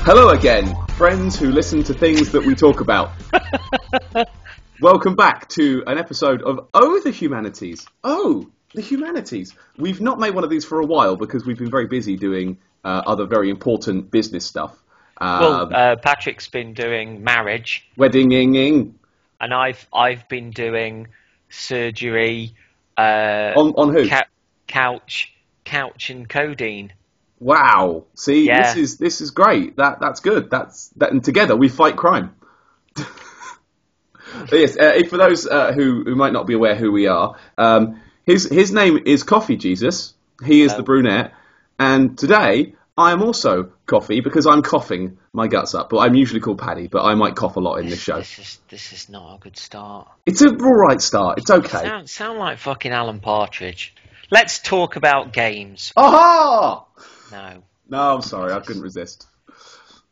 Hello again, friends who listen to things that we talk about. Welcome back to an episode of the Humanities. The Humanities. We've not made one of these for a while because we've been very busy doing other very important business stuff. Patrick's been doing marriage, wedding-ing, and I've been doing surgery. On who? Couch and codeine. Wow. See, yeah. this is great. That's good. And together we fight crime. Yes, for those who might not be aware who we are, his name is Coffee Jesus. He is the brunette, and today I am also Coffee because I'm coughing my guts up. But I'm usually called Paddy, but I might cough a lot in this show. This is not a good start. It's a all right start. It's okay. Sound like fucking Alan Partridge. Let's talk about games. Aha! No, I'm sorry, I couldn't resist.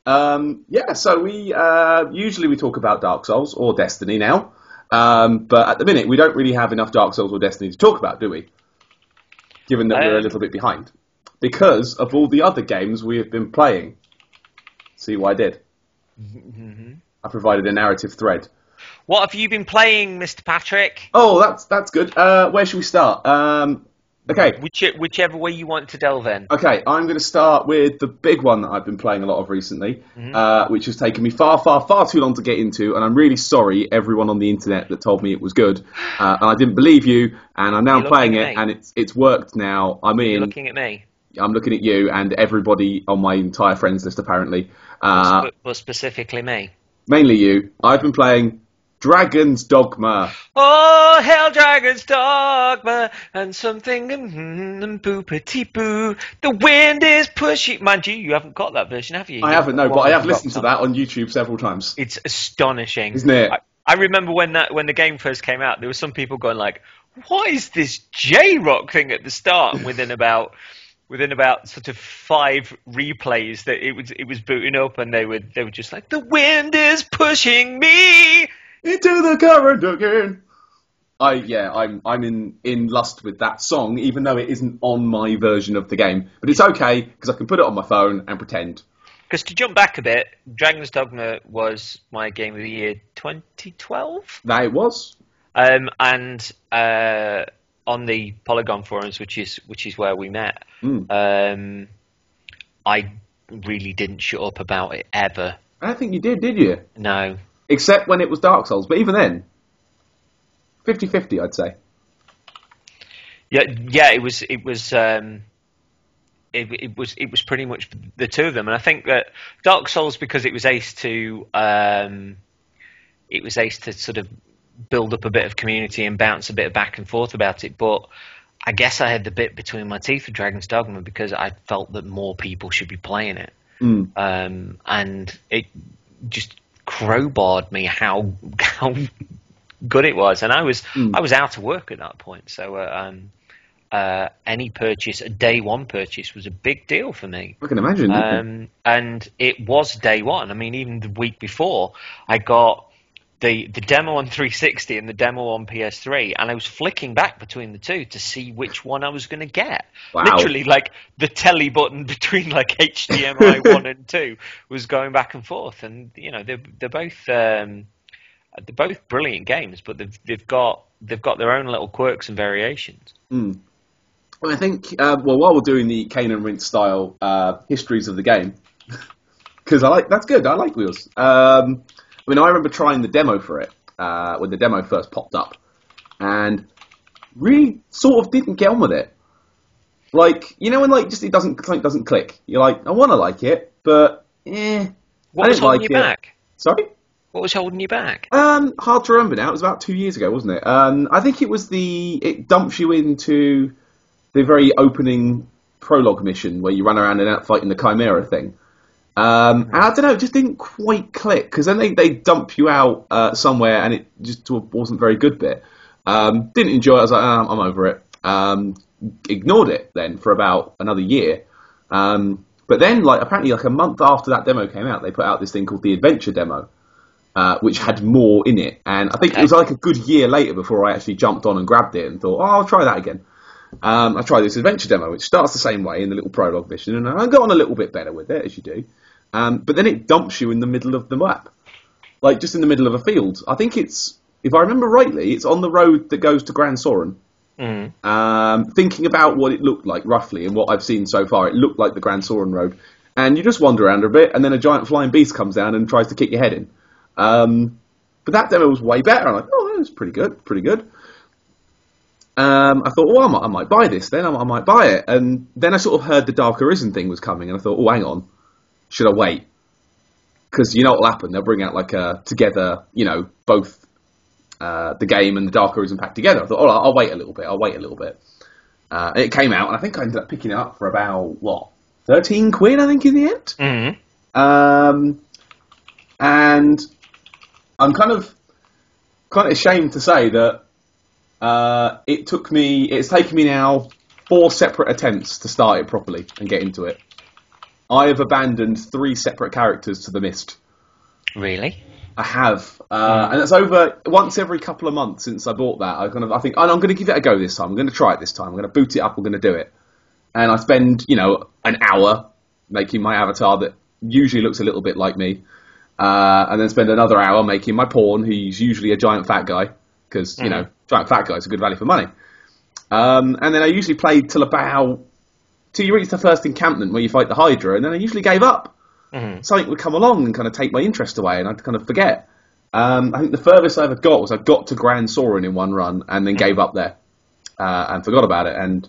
So we usually we talk about Dark Souls or Destiny now, but at the minute we don't really have enough Dark Souls or Destiny to talk about, do we? Given that we're a little bit behind, because of all the other games we have been playing. See what I did? Mm-hmm. I provided a narrative thread. What have you been playing, Mr. Patrick? Oh, that's good. Where should we start? Okay. Whichever way you want to delve in. Okay, I'm going to start with the big one that I've been playing a lot of recently, which has taken me far too long to get into, and I'm really sorry, everyone on the internet that told me it was good, and I didn't believe you, and I'm now playing it, and it's worked now. You're looking at me. I'm looking at you and everybody on my entire friends list, apparently. But specifically me. Mainly you. I've been playing Dragons Dogma. Oh, hell, Dragons Dogma, and something, boopity boo. The wind is pushing. Mind you haven't got that version, have you? I haven't, no, but I have listened to that on YouTube several times. It's astonishing, isn't it? I remember when the game first came out, there were some people going like, "What is this J-Rock thing at the start?" And within about sort of 5 replays that it was booting up, and they were just like, "The wind is pushing me into the current again." I'm in lust with that song, even though it isn't on my version of the game. But it's okay, because I can put it on my phone and pretend. Because to jump back a bit, Dragons Dogma was my game of the year 2012? That it was. And on the Polygon forums, which is where we met, I really didn't shut up about it ever. I don't think you did you? No. Except when it was Dark Souls, but even then, 50-50, I'd say. Yeah, it was pretty much the two of them, and I think that Dark Souls, because it was ace to sort of build up a bit of community and bounce a bit of back and forth about it, but I guess I had the bit between my teeth with Dragon's Dogma because I felt that more people should be playing it, and it just crowbarred me how good it was, and I was out of work at that point, so any purchase, a day one purchase, was a big deal for me. I can imagine. And it was day one. I mean, even the week before, I got the demo on 360 and the demo on PS3, and I was flicking back between the two to see which one I was going to get. Wow. Literally, like the telly button between like HDMI 1 and 2 was going back and forth, and they're both brilliant games, but they've got their own little quirks and variations. Well, I think while we're doing the Cane and Rinse style histories of the game, because that's good. I like wheels. I mean, I remember trying the demo for it when the demo first popped up, and really sort of didn't get on with it. Like, when it doesn't click. You're like, I want to like it, but What was holding you back? Sorry? What was holding you back? Hard to remember now. It was about 2 years ago, wasn't it? I think it was it dumps you into the very opening prologue mission where you run around and out fighting the Chimera thing. And I don't know, it just didn't quite click, because then they dump you out somewhere, and it just wasn't a very good bit. Didn't enjoy it. I was like, I'm over it. Ignored it then for about another year. But then, apparently, a month after that demo came out, they put out this thing called the Adventure Demo, which had more in it. And I think it was like a good year later before I actually jumped on and grabbed it and thought, I'll try that again. I tried this Adventure Demo, which starts the same way in the little prologue mission, and I got on a little bit better with it, as you do. But then it dumps you in the middle of the map, like just in the middle of a field. I think it's, if I remember rightly, it's on the road that goes to Gran Soren. Thinking about what it looked like roughly and what I've seen so far, it looked like the Gran Soren road. And you just wander around a bit, and then a giant flying beast comes down and tries to kick your head in. But that demo was way better. I'm like, oh, that's pretty good, pretty good. I thought, well, I might buy this then. I might buy it. And then I sort of heard the Dark Arisen thing was coming, and I thought, oh, hang on, should I wait? Because you know what will happen. They'll bring out like a together, both the game and the Dark Arisen pack together. I thought, oh, I'll wait a little bit. And it came out, and I think I ended up picking it up for about, 13 quid, I think, in the end. And I'm kind of ashamed to say that it's taken me now 4 separate attempts to start it properly and get into it. I have abandoned 3 separate characters to the mist. Really? I have, and it's over once every couple of months since I bought that. I think, I'm going to give it a go this time. I'm going to try it this time. I'm going to boot it up. I'm going to do it. And I spend, an hour making my avatar that usually looks a little bit like me, and then spend another hour making my pawn, who's usually a giant fat guy, because, giant fat guys are good value for money. And then I usually play till you reach the first encampment where you fight the Hydra, and then I usually gave up. Something would come along and kind of take my interest away, and I'd kind of forget. I think the furthest I ever got was I got to Gran Soren in one run, and then gave up there, and forgot about it. And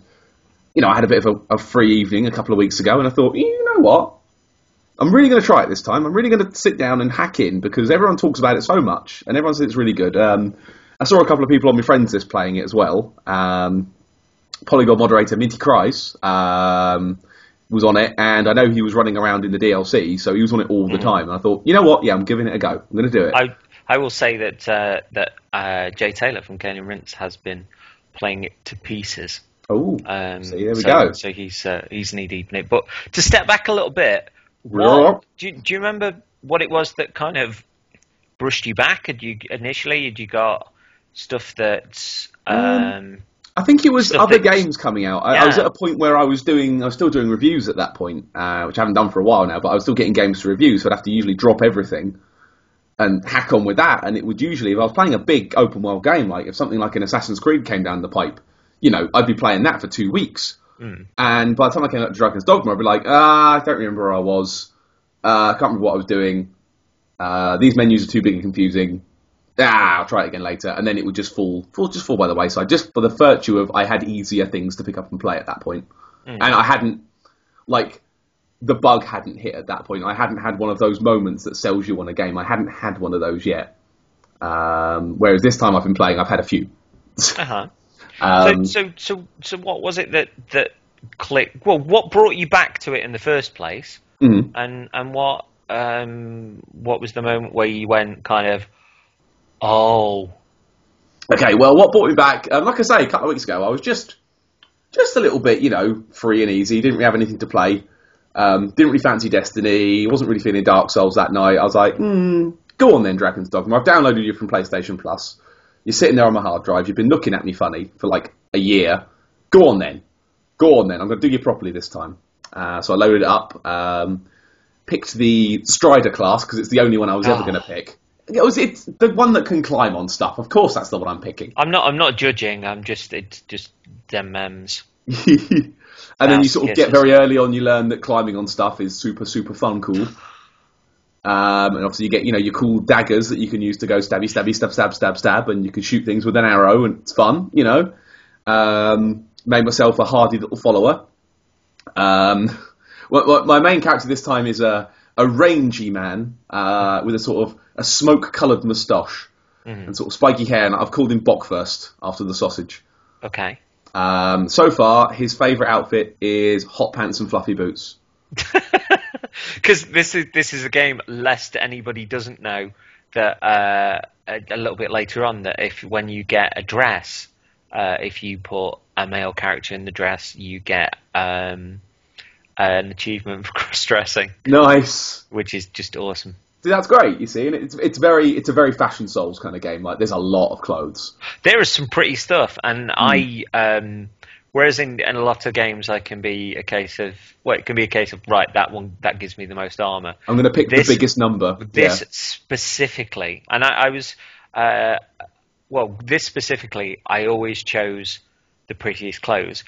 I had a bit of a free evening a couple of weeks ago, and I thought, you know what? I'm really going to try it this time. I'm really going to sit down and hack in, because everyone talks about it so much, and everyone says it's really good. I saw a couple of people on my friends list playing it as well. Polygon moderator Minty Cries was on it, and I know he was running around in the DLC, so he was on it all the time. And I thought, you know what? Yeah, I'm giving it a go. I'm going to do it. I will say that Jay Taylor from Cane and Rinse has been playing it to pieces. Oh, see, there we go. So he's knee deep in it. But to step back a little bit, do you remember what it was that kind of brushed you back? Had you got stuff that's I think it was other games coming out. I was at a point where I was still doing reviews at that point, which I haven't done for a while now, but I was still getting games to review, so I'd have to usually drop everything and hack on with that. And it would usually, if I was playing a big open world game, like if something like an Assassin's Creed came down the pipe, I'd be playing that for 2 weeks. And by the time I came out to Dragons Dogma, I'd be like, I don't remember where I was. I can't remember what I was doing. These menus are too big and confusing. I'll try it again later. And then it would just fall by the wayside, just for the virtue of I had easier things to pick up and play at that point. And I hadn't, the bug hadn't hit at that point. I hadn't had one of those moments that sells you on a game. I hadn't had one of those yet. Whereas this time I've been playing, I've had a few. So what was it that clicked? Well, what brought you back to it in the first place? And what was the moment where you went kind of, oh, okay? Well, what brought me back? Like I say, a couple of weeks ago, I was just a little bit, free and easy. Didn't really have anything to play. Didn't really fancy Destiny. Wasn't really feeling Dark Souls that night. I was like, go on then, Dragons Dogma. I've downloaded you from PlayStation Plus. You're sitting there on my hard drive. You've been looking at me funny for like a year. Go on then. I'm going to do you properly this time. So I loaded it up. Picked the Strider class because it's the only one I was ever going to pick. It's the one that can climb on stuff. Of course, that's the one I'm picking. I'm not judging. It's just them memes. And then you sort of get very early on. You learn that climbing on stuff is super, super fun, cool. And obviously you get, your cool daggers that you can use to go stabby, stabby, stab, and you can shoot things with an arrow, and it's fun, Made myself a hardy little follower. Well, my main character this time is a rangy man with a sort of a smoke-coloured moustache and sort of spiky hair, and I've called him Bockwurst after the sausage. Okay. So far, his favourite outfit is hot pants and fluffy boots. Because this is a game, lest anybody doesn't know, that a little bit later on, that when you get a dress, if you put a male character in the dress, you get an achievement for cross-dressing. Nice. Which is just awesome. See, that's great, you see, and it's a very Fashion Souls kind of game. Like, there's a lot of clothes. There is some pretty stuff, and I Whereas in a lot of games, it can be a case of right, that one that gives me the most armor. I'm going to pick the biggest number. This specifically, and I was this specifically, I always chose the prettiest clothes.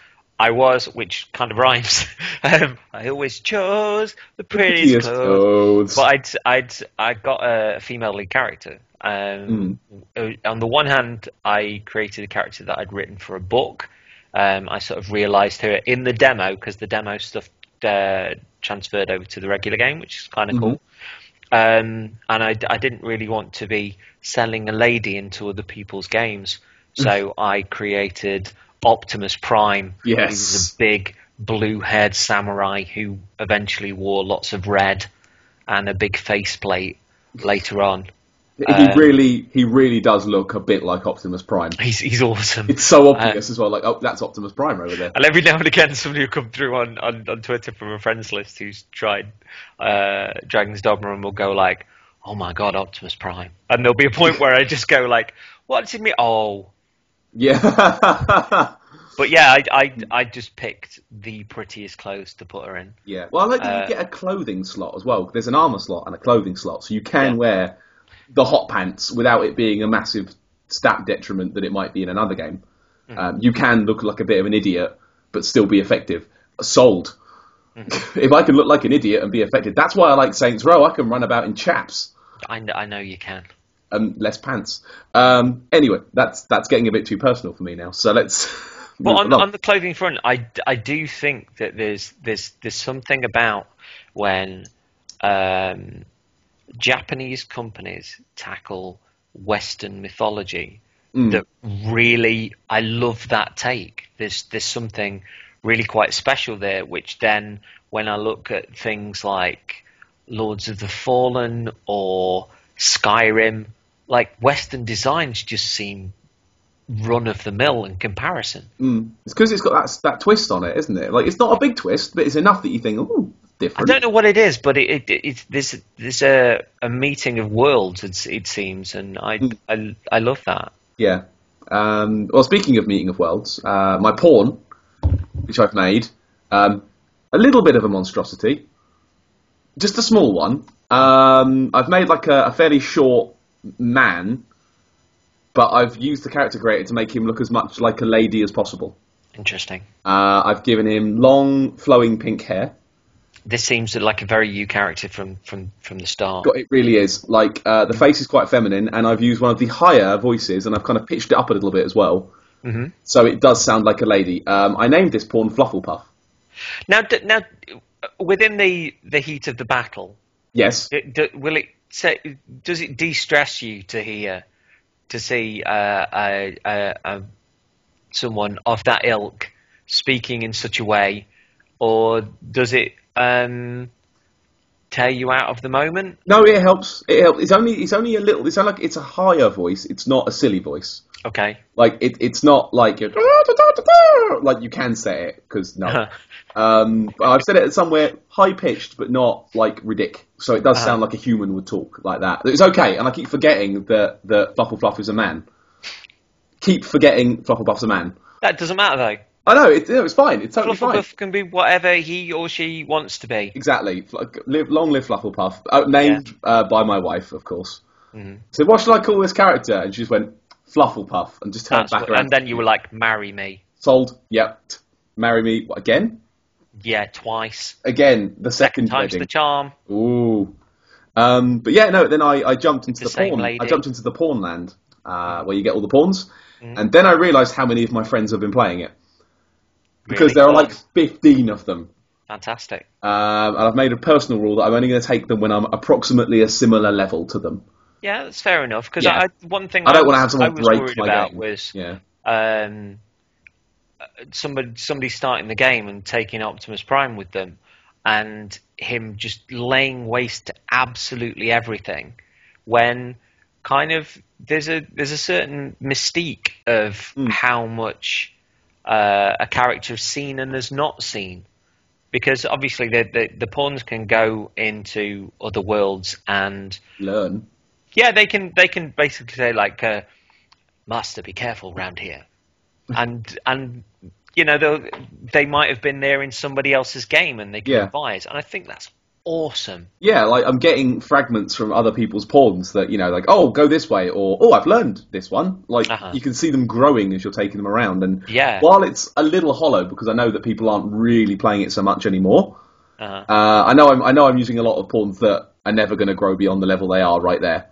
Which kind of rhymes. I always chose the prettiest clothes. But I got a female lead character. On the one hand, I created a character that I'd written for a book. I sort of realised her in the demo, because the demo stuff transferred over to the regular game, which is kind of cool. And I didn't really want to be selling a lady into other people's games, so I created Optimus Prime. Yes. He was a big blue-haired samurai who eventually wore lots of red and a big faceplate later on. He really does look a bit like Optimus Prime. He's awesome. It's so obvious as well. Like, oh, that's Optimus Prime over there. And every now and again, somebody will come through on Twitter from a friends list who's tried Dragons Dogma and will go like, "Oh my god, Optimus Prime!" And there'll be a point where I just go like, "What's it mean?" Oh. Yeah. But yeah, I just picked the prettiest clothes to put her in. Yeah. Well, I like that you get a clothing slot as well. There's an armor slot and a clothing slot, so you can wear the hot pants without it being a massive stat detriment that it might be in another game. You can look like a bit of an idiot, but still be effective. Sold. If I can look like an idiot and be effective, that's why I like Saints Row. I can run about in chaps. I know you can. Less pants. Anyway, that's getting a bit too personal for me now. So let's. But on the clothing front, I do think that there's something about when Japanese companies tackle Western mythology that really, I love that take. There's something really quite special there, which then when I look at things like Lords of the Fallen or Skyrim, like Western designs just seem run of the mill in comparison. It's because it's got that twist on it, isn't it? Like, it's not a big twist, but it's enough that you think, ooh, different. I don't know what it is, but there's a meeting of worlds, it seems, and I love that. Yeah. Well, speaking of meeting of worlds, my pawn, which I've made, a little bit of a monstrosity, just a small one. I've made like a fairly short man, but I've used the character creator to make him look as much like a lady as possible. Interesting. I've given him long, flowing pink hair. This seems like a very you character from the start. It really is. Like, the face is quite feminine, and I've used one of the higher voices, and I've kind of pitched it up a little bit as well. So it does sound like a lady. I named this pawn Flufflepuff. Now, within the heat of the battle, yes, does it de-stress you to see someone of that ilk speaking in such a way, or does it tear you out of the moment? No, it helps. It helps. It's only a little. It's not like it's a higher voice. It's not a silly voice. Okay. Like it's not like you're, like you can say it, because no. I've said it somewhere high pitched, but not like ridiculous. So it does sound like a human would talk like that. It's okay, and I keep forgetting that Flufflepuff is a man. Keep forgetting Flufflepuff's a man. That doesn't matter though. I know, it's fine. It's totally fine. Flufflepuff can be whatever he or she wants to be. Exactly. Long live Flufflepuff. Named by my wife, of course. So what should I call this character? And she just went, Flufflepuff, and just turned back around. And then you were like, marry me. Sold. Yep. Marry me. What, again? Yeah, twice. Again, the second time's wedding. The charm. Ooh. But yeah, no, then I jumped into the pawn. Lady. I jumped into the pawn land, where you get all the pawns. And then I realised how many of my friends have been playing it. Because there are like 15 of them. Fantastic. And I've made a personal rule that I'm only going to take them when I'm approximately a similar level to them. Yeah, that's fair enough. Because one thing I don't want to have someone break worried my about game. Was yeah. Somebody starting the game and taking Optimus Prime with them, and him just laying waste to absolutely everything. When kind of there's a certain mystique of how much a character is seen and is not seen, because obviously the pawns can go into other worlds and learn. Yeah, they can basically say like, "Master, be careful round here," and you know, they might have been there in somebody else's game and they can advise. And I think that's awesome. Yeah, like I'm getting fragments from other people's pawns that, you know, like, oh, go this way, or, oh, I've learned this one. Like, you can see them growing as you're taking them around. And while it's a little hollow, because I know that people aren't really playing it so much anymore, I know I'm using a lot of pawns that are never going to grow beyond the level they are right there.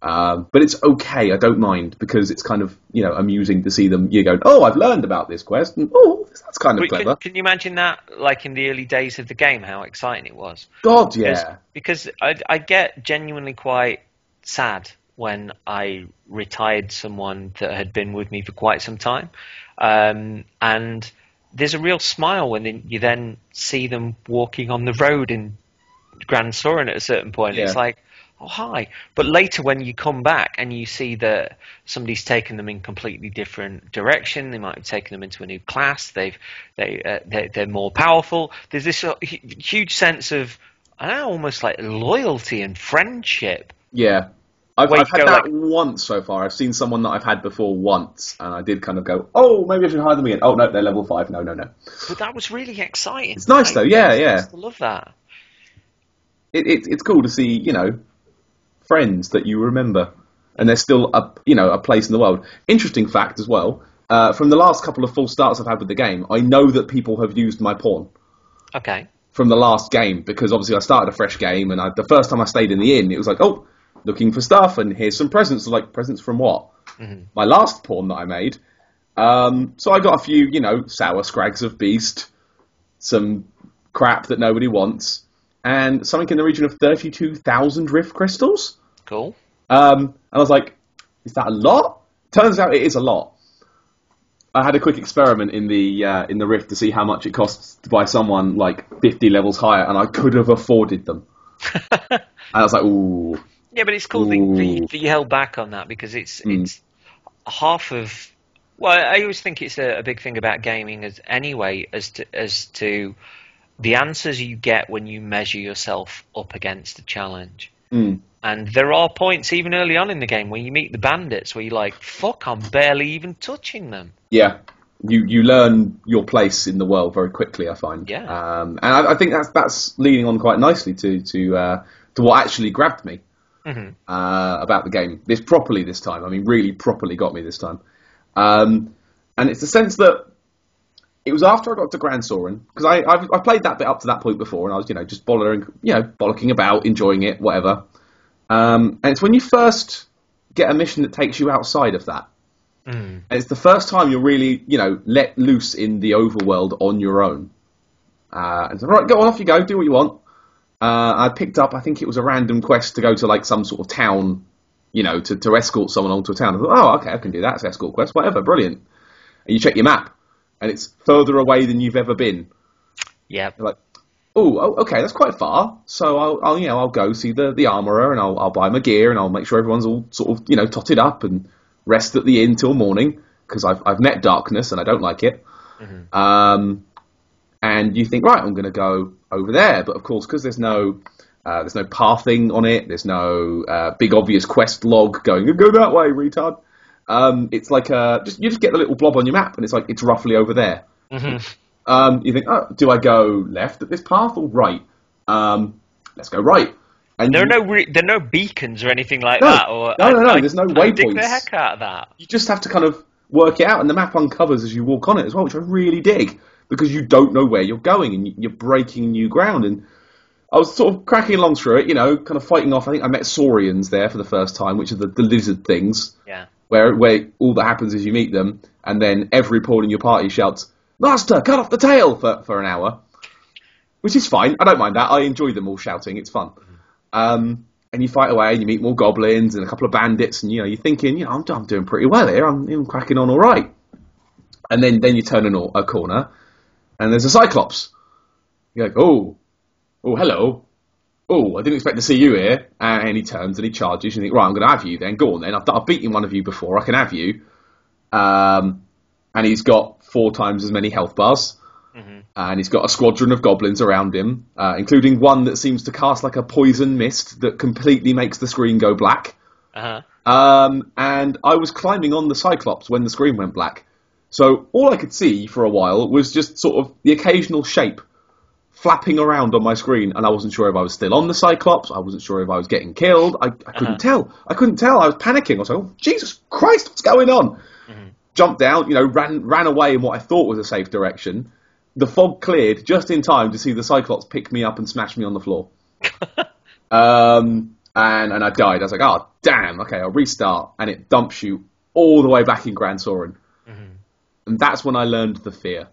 But it's okay, I don't mind, because it's kind of, you know, amusing to see them, you go, oh, I've learned about this quest, and oh, that's kind of clever. Can you imagine that, like in the early days of the game, how exciting it was? God, yeah. Because I get genuinely quite sad when I retired someone that had been with me for quite some time. And there's a real smile when you then see them walking on the road in Grand Soren at a certain point. It's like, oh, hi. But later when you come back and you see that somebody's taken them in completely different direction, they might have taken them into a new class, they're more powerful, there's this huge sense of, I don't know, almost like loyalty and friendship. Yeah. I've had that once so far. I've seen someone that I've had before once, and I did kind of go, oh, maybe I should hire them again. Oh, no, they're level 5. No. But that was really exciting. It's nice, though. Yeah. I love that. It's cool to see, you know, friends that you remember, and there's still a place in the world. Interesting fact as well, from the last couple of full starts I've had with the game, I know that people have used my pawn. Okay. From the last game, because obviously I started a fresh game, and the first time I stayed in the inn, it was like, oh, looking for stuff, and here's some presents. Like, presents from what? My last pawn that I made. So I got a few, you know, sour scrags of beast, some crap that nobody wants, and something in the region of 32,000 rift crystals. Cool. And I was like, is that a lot? Turns out it is a lot. I had a quick experiment in the rift to see how much it costs to buy someone like 50 levels higher, and I could have afforded them. And I was like, ooh. Yeah, but it's cool that you held back on that, because it's half of. Well, I always think it's a big thing about gaming as to the answers you get when you measure yourself up against a challenge. And there are points even early on in the game where you meet the bandits where you're like, fuck, I'm barely even touching them. Yeah, you learn your place in the world very quickly, I find. Yeah. And I think that's leading on quite nicely to what actually grabbed me. About the game. This time. I mean, really properly got me this time. And it's the sense that it was after I got to Grand Soren, because I played that bit up to that point before, and I was, you know, just bollocking about, enjoying it, whatever. And it's when you first get a mission that takes you outside of that. And it's the first time you're really, you know, let loose in the overworld on your own. And so, right, go on, off you go, do what you want. I picked up, I think it was a random quest to go to like some sort of town, you know, to escort someone onto a town. I thought, oh, okay, I can do that. It's an escort quest, whatever, brilliant. And you check your map, and it's further away than you've ever been. Yeah. You're like, oh, okay, that's quite far. So I'll go see the armourer, and I'll buy my gear, and I'll make sure everyone's all sort of, you know, totted up, and rest at the inn till morning, because I've met darkness and I don't like it. And you think, right, I'm going to go over there, but of course, because there's no pathing on it, there's no big obvious quest log going, go that way, retard. It's like you just get the little blob on your map, and it's like it's roughly over there. You think, oh, do I go left at this path or right? Let's go right. And there are no beacons or anything like that. Or no. There's no waypoints. Dig the heck out of that. You just have to kind of work it out, and the map uncovers as you walk on it as well, which I really dig, because you don't know where you're going, and you're breaking new ground. And I was sort of cracking along through it, you know, kind of fighting off. I think I met Saurians there for the first time, which are the lizard things. Yeah. Where all that happens is you meet them, and then every pawn in your party shouts, "Master, cut off the tail!" for an hour, which is fine. I don't mind that. I enjoy them all shouting. It's fun. And you fight away, and you meet more goblins and a couple of bandits, and you're thinking, I'm doing pretty well here. I'm cracking on all right. And then you turn a corner, and there's a Cyclops. You're like, oh, hello. Oh, I didn't expect to see you here. And he turns and he charges. And you think, right, I'm going to have you then. Go on then. I've beaten one of you before. I can have you. And he's got 4 times as many health bars. And he's got a squadron of goblins around him, including one that seems to cast like a poison mist that completely makes the screen go black. And I was climbing on the Cyclops when the screen went black. So all I could see for a while was just sort of the occasional shape flapping around on my screen, and I wasn't sure if I was still on the Cyclops. I wasn't sure if I was getting killed. I couldn't tell. I couldn't tell. I was panicking. I was like, oh, Jesus Christ, what's going on? Jumped down, ran away in what I thought was a safe direction. The fog cleared just in time to see the Cyclops pick me up and smash me on the floor. And I died. I was like, oh, damn, okay, I'll restart. And it dumps you all the way back in Grand Soren. And that's when I learned the fear.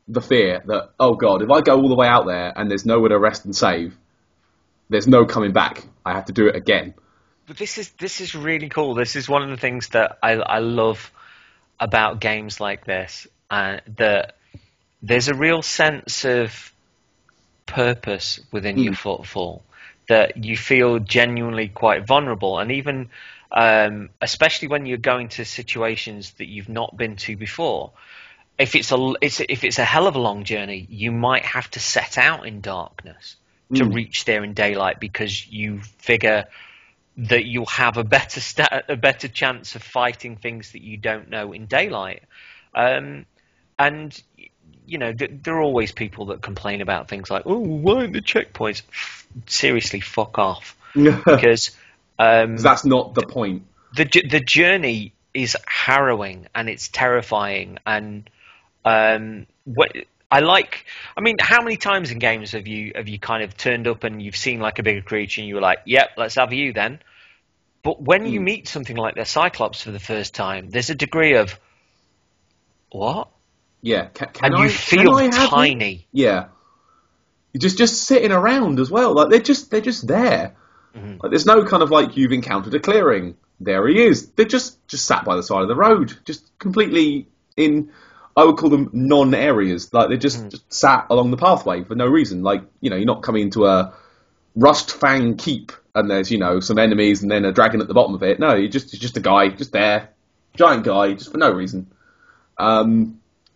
The fear that, oh God, if I go all the way out there and there's nowhere to rest and save, there's no coming back. I have to do it again. But this is really cool. This is one of the things that I love about games like this. That there's a real sense of purpose within your footfall. That you feel genuinely quite vulnerable, and even especially when you're going to situations that you've not been to before. If it's a hell of a long journey, you might have to set out in darkness to reach there in daylight, because you figure that you'll have a better chance of fighting things that you don't know in daylight. And there are always people that complain about things like, oh, why aren't the checkpoints? Seriously, fuck off. Because that's not the point. The journey is harrowing and it's terrifying. And how many times in games have you kind of turned up and you've seen like a bigger creature and you were like, yep, let's have you then. But when you meet something like the Cyclops for the first time, there's a degree of, what? Yeah, you feel tiny. Yeah, you're just sitting around as well. Like they're just there. Like there's no kind of like you've encountered a clearing. There he is. They're just sat by the side of the road, just completely in. I would call them non-areas. Like they're just sat along the pathway for no reason. Like you're not coming into a Rustfang keep and there's some enemies and then a dragon at the bottom of it. No, you're just a guy, just there, giant guy, just for no reason.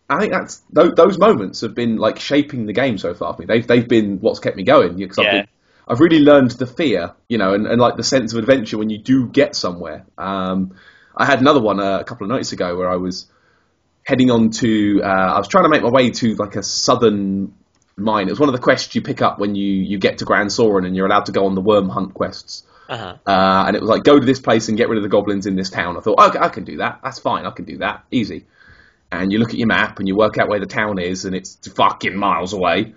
I think that's those moments have been like shaping the game so far for me. They've been what's kept me going, because I've really learned the fear, and like the sense of adventure when you do get somewhere. I had another one a couple of nights ago where I was heading on to. I was trying to make my way to like a southern mine. It was one of the quests you pick up when you get to Grand Soren and you're allowed to go on the worm hunt quests. And it was like, go to this place and get rid of the goblins in this town. I thought, okay, I can do that. That's fine. I can do that. Easy. And you look at your map and you work out where the town is, and it's fucking miles away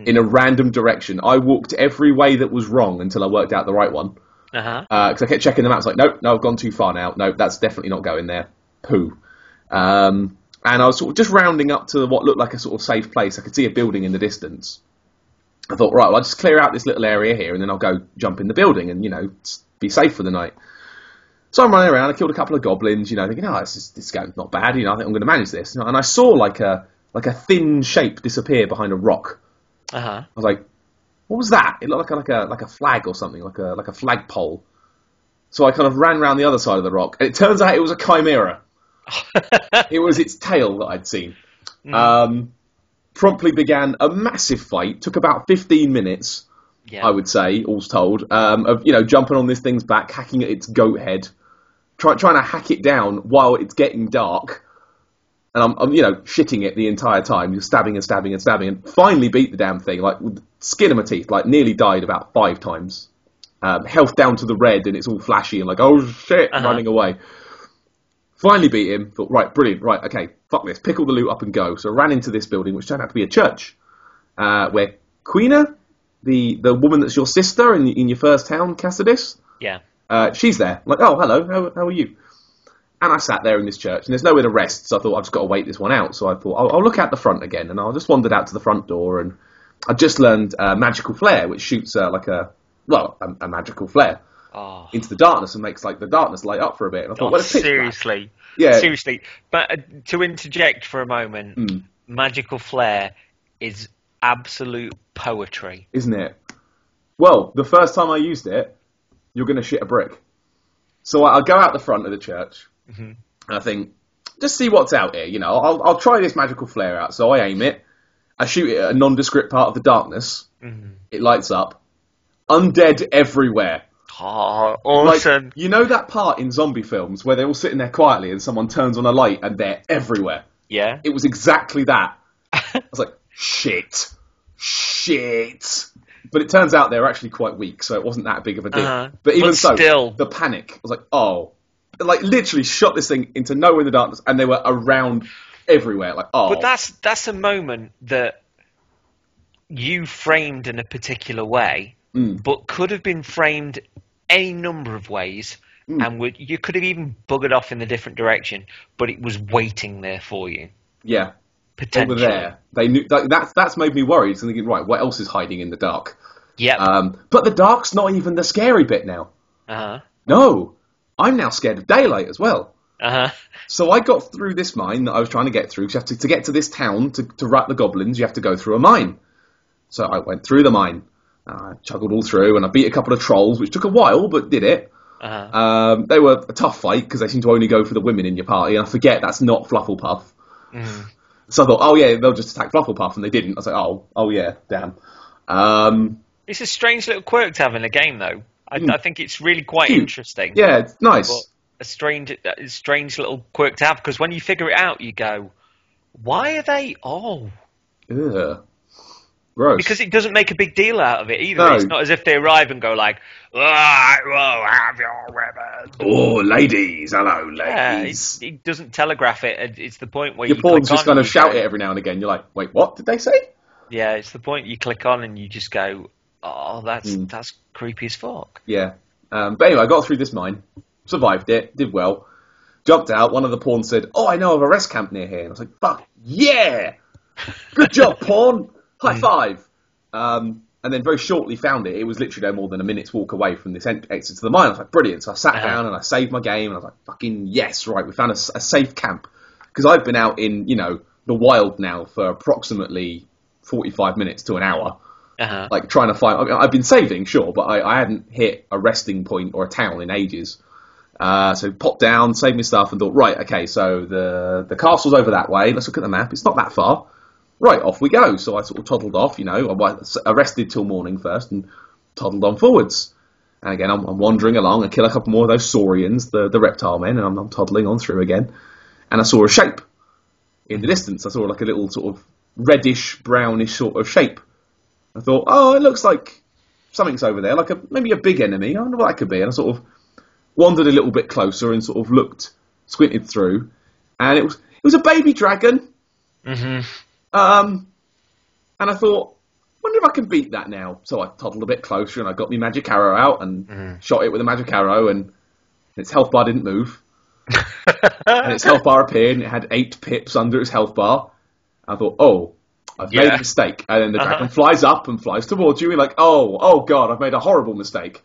in a random direction. I walked every way that was wrong until I worked out the right one. Because I kept checking the maps, like, nope, no, I've gone too far now. Nope, that's definitely not going there. Poo. And I was sort of just rounding up to what looked like a sort of safe place. I could see a building in the distance. I thought, right, well, I'll just clear out this little area here, and then I'll go jump in the building and, be safe for the night. So I'm running around. I killed a couple of goblins, thinking, this game's not bad. I think I'm going to manage this. And I saw like a thin shape disappear behind a rock. I was like, what was that? It looked like a flag or something, like a flagpole. So I kind of ran around the other side of the rock, and it turns out it was a chimera. It was its tail that I'd seen. Promptly began a massive fight. Took about 15 minutes, I would say, all's told, of jumping on this thing's back, hacking at its goat head. Trying to hack it down while it's getting dark, and I'm shitting it the entire time, just stabbing and finally beat the damn thing, like with the skin of my teeth, like nearly died about 5 times. Health down to the red, and it's all flashy and like, oh shit, running away. Finally beat him. Thought, right, brilliant, right, okay, fuck this, pick all the loot up and go. So I ran into this building, which turned out to be a church, where Queena, the woman that's your sister in your first town, Cassidus. Yeah. She's there. I'm like, oh, hello, how are you? And I sat there in this church, and there's nowhere to rest, so I thought I've just got to wait this one out. So I thought, I'll look out the front again, and I just wandered out to the front door, and I just learned magical flare, which shoots like a magical flare into the darkness and makes like the darkness light up for a bit. And I thought, well, it's pitch seriously, black. Yeah, seriously. But to interject for a moment, magical flare is absolute poetry, isn't it? Well, the first time I used it, you're going to shit a brick. So I'll go out the front of the church, and I think, just see what's out here. I'll try this magical flare out. So I aim it, I shoot it at a nondescript part of the darkness. It lights up. Undead everywhere. Oh, awesome. Like, you know that part in zombie films where they're all sitting there quietly and someone turns on a light and they're everywhere? Yeah. It was exactly that. I was like, shit. But it turns out they were actually quite weak, so it wasn't that big of a deal. But even so, still, the panic, I was like, oh. Like, literally shot this thing into nowhere in the darkness, and they were around everywhere. Like, oh. But that's a moment that you framed in a particular way, but could have been framed any number of ways, and you could have even buggered off in a different direction, but it was waiting there for you. Yeah. Potentially. They were there. They knew. That's made me worried. So thinking, right, what else is hiding in the dark? Yeah. But the dark's not even the scary bit now. No. I'm now scared of daylight as well. So I got through this mine that I was trying to get through. Because you have to get to this town to rat the goblins, you have to go through a mine. So I went through the mine. I chuggled all through, and I beat a couple of trolls, which took a while, but did it. They were a tough fight, because they seem to only go for the women in your party, and I forget that's not Flufflepuff. So I thought, oh yeah, they'll just attack Flufflepuff, and they didn't. I was like, oh yeah, damn. It's a strange little quirk to have in a game, though. I think it's really quite interesting. Yeah, it's nice. But a strange little quirk to have, because when you figure it out, you go, why are they... Oh. Ugh. Gross. Because it doesn't make a big deal out of it either. No. It's not as if they arrive and go like, I will have your weapon. Oh, ladies. Hello, ladies. Yeah, it doesn't telegraph it. It's the point where your you pawns click just on kind of shout it every now and again. You're like, wait, what did they say? Yeah, it's the point you click on and you just go, oh, that's creepy as fuck. Yeah. But anyway, I got through this mine, survived it, did well, jumped out. One of the pawns said, oh, I know of a rest camp near here. And I was like, fuck, yeah! Good job, pawn! High five! And then very shortly found it. It was literally no more than a minute's walk away from this exit to the mine. I was like, brilliant. So I sat down and I saved my game, and I was like, fucking yes, right, we found a safe camp. Because I've been out in, the wild now for approximately 45 minutes to an hour. Like, trying to find... I mean, I've been saving, sure, but I hadn't hit a resting point or a town in ages. So popped down, saved my stuff, and thought, right, okay, so the castle's over that way. Let's look at the map. It's not that far. Right, off we go. So I sort of toddled off, I rested till morning first and toddled on forwards. And again, I'm wandering along. I kill a couple more of those saurians, the reptile men, and I'm toddling on through again. And I saw a shape in the distance. I saw like a little sort of reddish, brownish sort of shape. I thought, oh, it looks like something's over there, like maybe a big enemy. I wonder what that could be. And I sort of wandered a little bit closer and sort of squinted through. And it was a baby dragon. And I thought, wonder if I can beat that now. So I toddled a bit closer and I got my magic arrow out and shot it with a magic arrow, and its health bar didn't move. And its health bar appeared and it had 8 pips under its health bar. I thought, oh, I've made a mistake. And then the dragon flies up and flies towards you. And like, oh God, I've made a horrible mistake.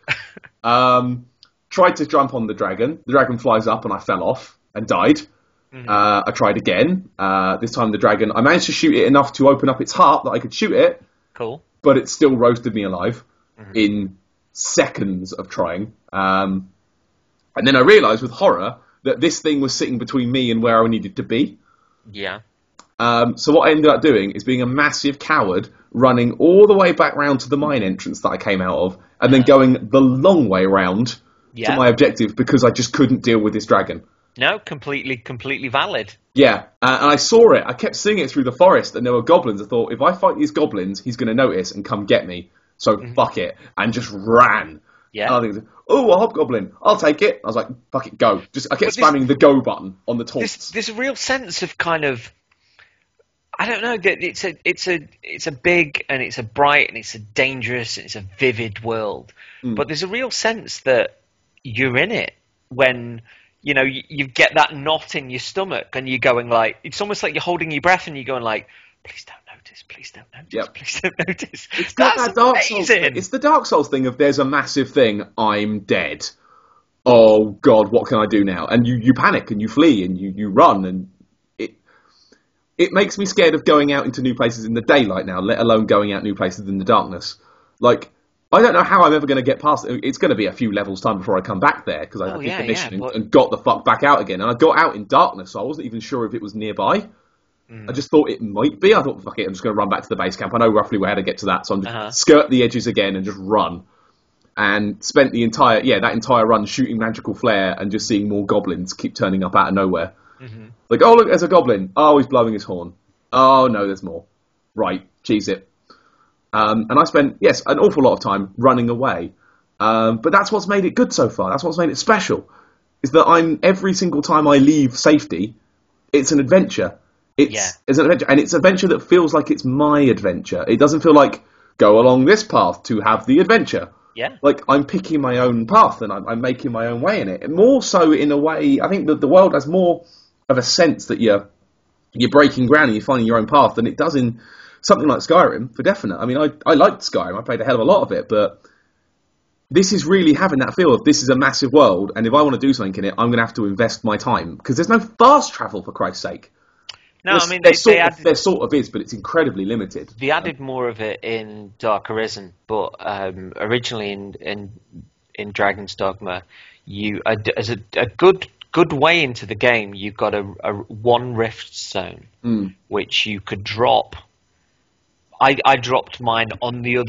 Tried to jump on the dragon. The dragon flies up and I fell off and died. I tried again. This time the dragon, I managed to shoot it enough to open up its heart that I could shoot it. Cool. But it still roasted me alive in seconds of trying. And then I realised with horror that this thing was sitting between me and where I needed to be. Yeah. So what I ended up doing is being a massive coward, running all the way back round to the mine entrance that I came out of, and then going the long way round to my objective because I just couldn't deal with this dragon. No, completely valid. Yeah, and I saw it. I kept seeing it through the forest, and there were goblins. I thought, if I fight these goblins, he's going to notice and come get me. So fuck it, and just ran. Yeah. And I think, oh, a hobgoblin, I'll take it. I was like, fuck it, go. I kept spamming the go button on the taunts. There's a real sense of kind of, I don't know, it's a big and it's a bright and it's a dangerous and it's a vivid world. But there's a real sense that you're in it when... you get that knot in your stomach and you're going like, it's almost like you're holding your breath and you're going like, please don't notice, please don't notice, please don't notice. It's that Dark Souls thing. It's the Dark Souls thing of there's a massive thing, I'm dead. Oh God, what can I do now? And you panic and you flee and you run, and it makes me scared of going out into new places in the daylight now, let alone going out new places in the darkness. Like, I don't know how I'm ever going to get past it. It's going to be a few levels time before I come back there, because I did the mission and got the fuck back out again. And I got out in darkness, so I wasn't even sure if it was nearby. I just thought it might be. I thought, fuck it, I'm just going to run back to the base camp. I know roughly where to get to that, so I'm just skirt the edges again and just run. and spent that entire run shooting magical flare and just seeing more goblins keep turning up out of nowhere. Mm-hmm. Like, oh look, there's a goblin. Oh, he's blowing his horn. Oh no, there's more. Right, cheese it. And I spent, yes, an awful lot of time running away. But that's what's made it good so far. That's what's made it special. Is that every single time I leave safety, it's an adventure. It's an adventure, and it's an adventure that feels like it's my adventure. It doesn't feel like, go along this path to have the adventure. Yeah. Like, I'm picking my own path, and I'm making my own way in it. And more so, in a way, I think that the world has more of a sense that you're breaking ground and you're finding your own path than it does in something like Skyrim, for definite. I mean, I liked Skyrim. I played a hell of a lot of it, but this is really having that feel of this is a massive world, and if I want to do something in it, I'm going to have to invest my time. Because there's no fast travel, for Christ's sake. No, I mean, there sort of is, but it's incredibly limited. They added more of it in Dark Arisen, but originally in Dragon's Dogma, as a good way into the game, you've got a one rift zone, which you could drop. I dropped mine on the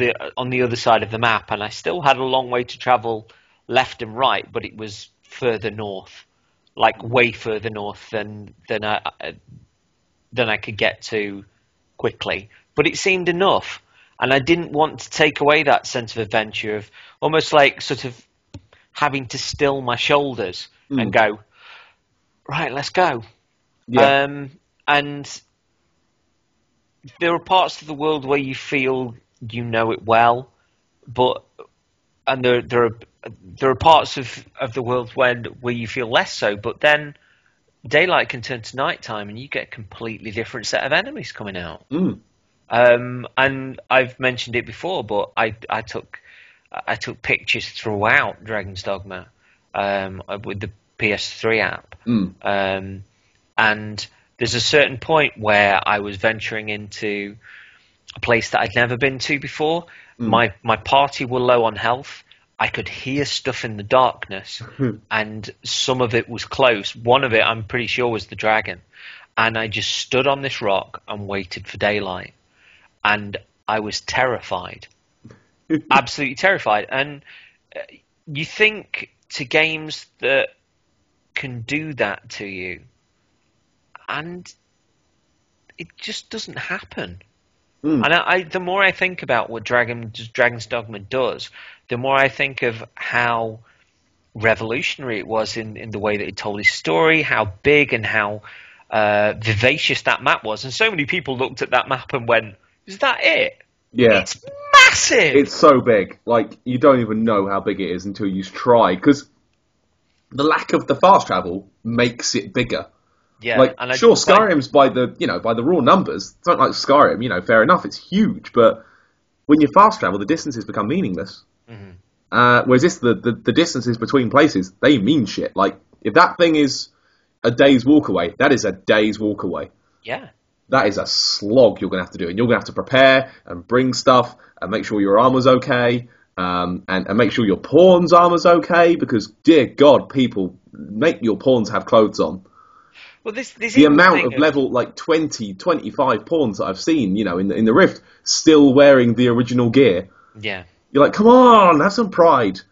other side of the map, and I still had a long way to travel left and right, but it was further north, like way further north than I could get to quickly. But it seemed enough, and I didn't want to take away that sense of adventure of almost like sort of having to still my shoulders and go, right, let's go. Yeah. And there are parts of the world where you feel you know it well, and there are parts of the world where you feel less so, but then daylight can turn to nighttime and you get a completely different set of enemies coming out. And I've mentioned it before, but I took pictures throughout Dragon's Dogma with the PS3 app. And there's a certain point where I was venturing into a place that I'd never been to before. My party were low on health. I could hear stuff in the darkness, and some of it was close. One of it, I'm pretty sure, was the dragon. And I just stood on this rock and waited for daylight. And I was terrified. Absolutely terrified. And you think to games that can do that to you, and it just doesn't happen. And the more I think about what Dragon's Dogma does, the more I think of how revolutionary it was in the way that it told his story, how big and how vivacious that map was. And so many people looked at that map and went, is that it? Yeah. It's massive! It's so big. Like, you don't even know how big it is until you try. Because the lack of the fast travel makes it bigger. Yeah, like, and sure, Skyrim's by the raw numbers. It's not like Skyrim, fair enough, it's huge, but when you fast travel, the distances become meaningless. Whereas the distances between places, they mean shit. Like, if that thing is a day's walk away, that is a day's walk away. Yeah. That is a slog you're going to have to do, and you're going to have to prepare and bring stuff and make sure your armor's okay, and make sure your pawn's armor's okay, because, dear God, people, make your pawns have clothes on. Well, the amount of level, like 20, 25 pawns that I've seen, in the Rift, still wearing the original gear. Yeah. You're like, come on, have some pride.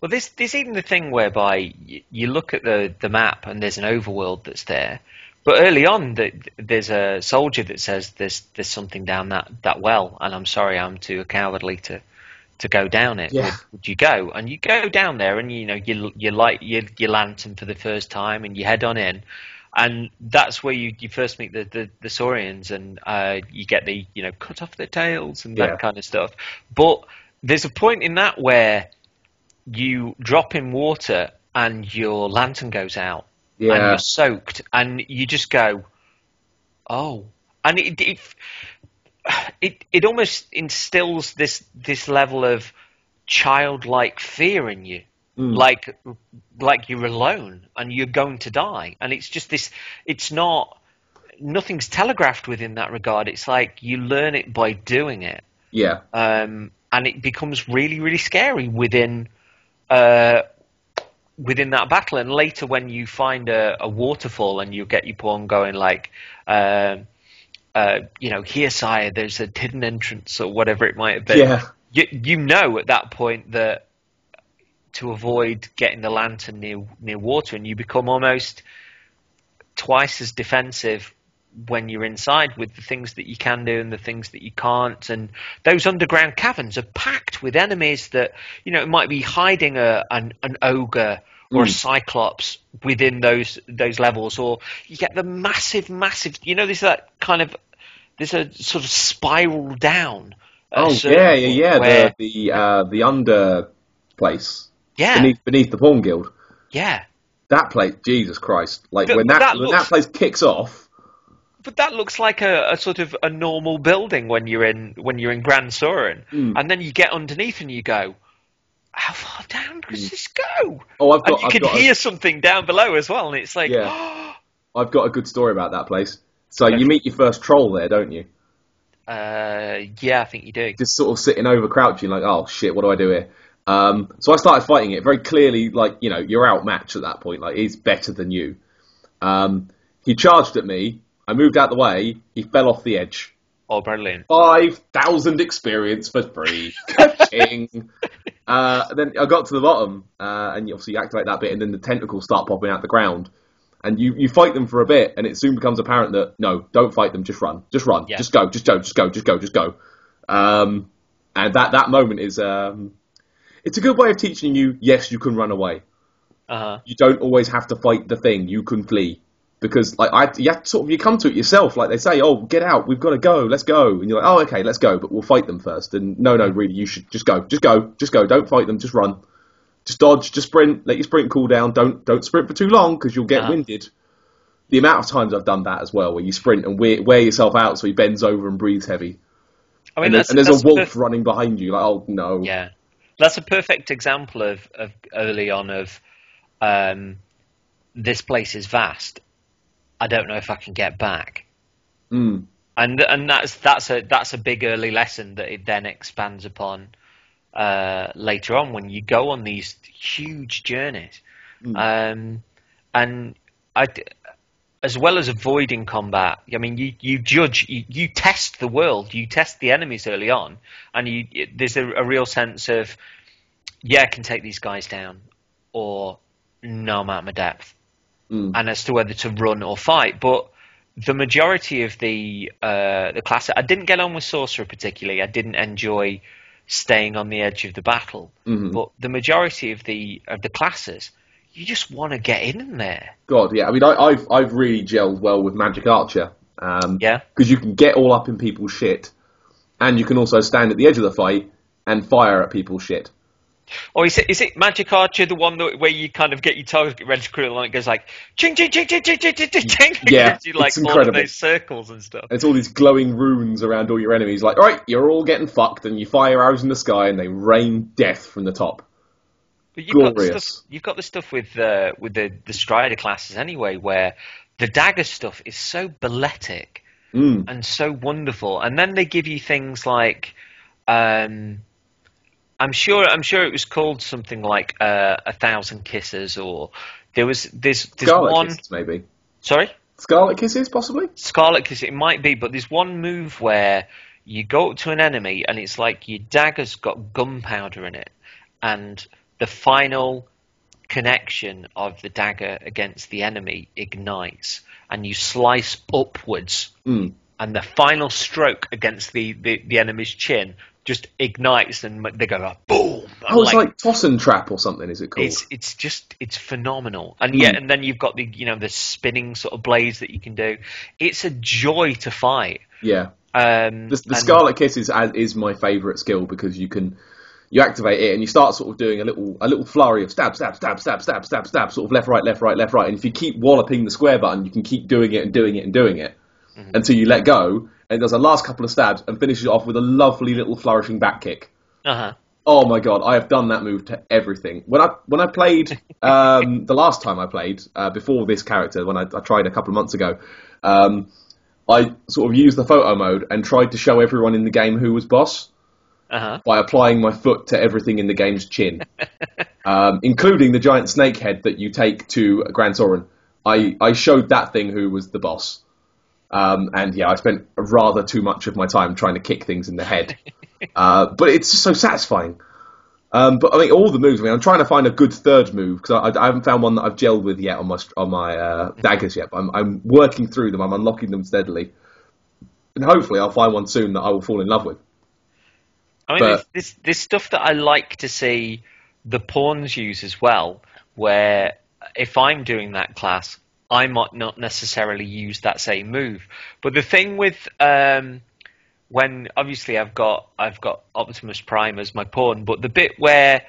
Well, there's even the thing whereby you look at the map and there's an overworld that's there, but early on there's a soldier that says there's something down that well, and I'm sorry, I'm too cowardly to go down it. Yeah. Would you go? And you go down there, and you light your lantern for the first time, and you head on in. And that's where you first meet the Saurians, and you get the cut off their tails and that kind of stuff. But there's a point in that where you drop in water and your lantern goes out, and you're soaked, and you just go, oh, and it almost instills this level of childlike fear in you. Like you're alone and you're going to die, and it's just this. It's nothing's telegraphed within that regard. It's like you learn it by doing it. Yeah. And it becomes really, really scary within that battle. And later, when you find a waterfall and you get your pawn going, like, here, sire, there's a hidden entrance or whatever it might have been. Yeah. You know at that point that to avoid getting the lantern near water, and you become almost twice as defensive when you're inside with the things that you can do and the things that you can't. And those underground caverns are packed with enemies that, you know, it might be hiding an ogre or a cyclops within those levels, or you get the massive, you know, there's a sort of spiral down. Where the under place. Yeah. Beneath the Pawn Guild. Yeah. That place, Jesus Christ! Like when that place kicks off. But that looks like a sort of a normal building when you're in Gran Soren, and then you get underneath and you go, how far down does this go? Oh, you can hear something down below as well, and it's like, I've got a good story about that place. So you meet your first troll there, don't you? Yeah, I think you do. Just sort of sitting over, crouching, like, oh shit, what do I do here? So I started fighting it very clearly, like, you know, you're outmatched at that point. Like, he's better than you. He charged at me. I moved out the way. He fell off the edge. Oh, brilliant. 5,000 experience for free. Ka-ching. Then I got to the bottom, and you obviously activate that bit, and then the tentacles start popping out the ground. And you fight them for a bit, and it soon becomes apparent that, no, don't fight them, just run. Just run. Yeah. Just go. And that moment is... it's a good way of teaching you, yes, you can run away. You don't always have to fight the thing. You can flee. Because you come to it yourself. Like they say, oh, get out. We've got to go. Let's go. And you're like, oh, okay, let's go. But we'll fight them first. And no, really, you should just go. Just go. Don't fight them. Just run. Just dodge. Just sprint. Let your sprint cool down. Don't sprint for too long because you'll get winded. The amount of times I've done that as well, where you sprint and wear yourself out so he bends over and breathes heavy. I mean, and there's a wolf running behind you. Like, oh, no. Yeah. That's a perfect example of early on of this place is vast. I don't know if I can get back. And that's a big early lesson that it then expands upon later on when you go on these huge journeys. And as well as avoiding combat, I mean, you judge, you test the world, you test the enemies early on, and there's a real sense of, yeah, I can take these guys down, or no, I'm out of my depth. And as to whether to run or fight. But the majority of the class, I didn't get on with Sorcerer particularly. I didn't enjoy staying on the edge of the battle. But the majority of the classes, you just want to get in there. God, yeah. I mean, I've really gelled well with Magic Archer. Yeah. Because you can get all up in people's shit, and you can also stand at the edge of the fight and fire at people's shit. Or is it Magic Archer, the one where you kind of get your target ready to critical and it goes like ching ching ching ching ching ching ching ching? Yeah, you like it's incredible. All of those circles and stuff. It's all these glowing runes around all your enemies. Like, all right, you're all getting fucked, and you fire arrows in the sky, and they rain death from the top. But you've got the stuff with the Strider classes anyway, where the dagger stuff is so balletic and so wonderful, and then they give you things like. I'm sure it was called something like 1,000 Kisses, or there's Scarlet one Kisses, maybe. Sorry? Scarlet Kisses, possibly? Scarlet Kisses, it might be, but there's one move where you go up to an enemy and it's like your dagger's got gunpowder in it, and the final connection of the dagger against the enemy ignites, and you slice upwards, and the final stroke against the enemy's chin just ignites, and they go like, boom. Oh, it's like Toss and Trap or something, is it called? It's phenomenal. And and then you've got the spinning sort of blades that you can do. It's a joy to fight. Yeah. The Scarlet Kiss is my favourite skill, because you activate it and you start sort of doing a little flurry of stab, sort of left, right. And if you keep walloping the square button, you can keep doing it until you let go. And it does the last couple of stabs and finishes off with a lovely little flourishing back kick. Oh my god, I have done that move to everything. When I played the last time I played before this character, when I tried a couple of months ago, I sort of used the photo mode and tried to show everyone in the game who was boss by applying my foot to everything in the game's chin, including the giant snake head that you take to Gran Soren. I showed that thing who was the boss. And yeah, I spent rather too much of my time trying to kick things in the head. But it's just so satisfying. But I mean, all the moves. I mean, I'm trying to find a good third move because I haven't found one that I've gelled with yet on my daggers yet. But I'm working through them. I'm unlocking them steadily, and hopefully I'll find one soon that I will fall in love with. I mean, this stuff that I like to see the pawns use as well, where if I'm doing that class, I might not necessarily use that same move. But the thing with when obviously I've got Optimus Prime as my pawn, but the bit where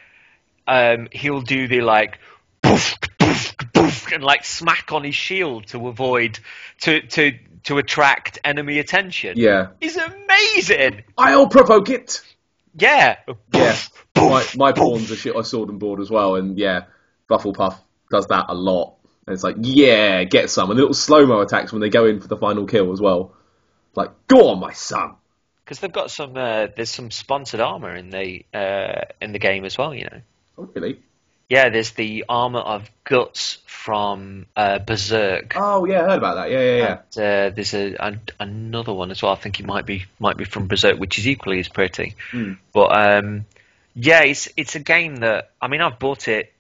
he'll do the like poof poof poof and like smack on his shield to avoid to attract enemy attention, is amazing. I'll provoke it. Yeah. My pawns are sword and board as well, and Bufflepuff does that a lot. And it's like, get some. And little slow-mo attacks when they go in for the final kill as well. Like, go on, my son. Because they've got some, there's some sponsored armor in the game as well, you know. Oh, really? Yeah, there's the armor of Guts from Berserk. Oh yeah, I heard about that. Yeah. And, there's another one as well. I think it might be from Berserk, which is equally as pretty. But it's a game that I've bought it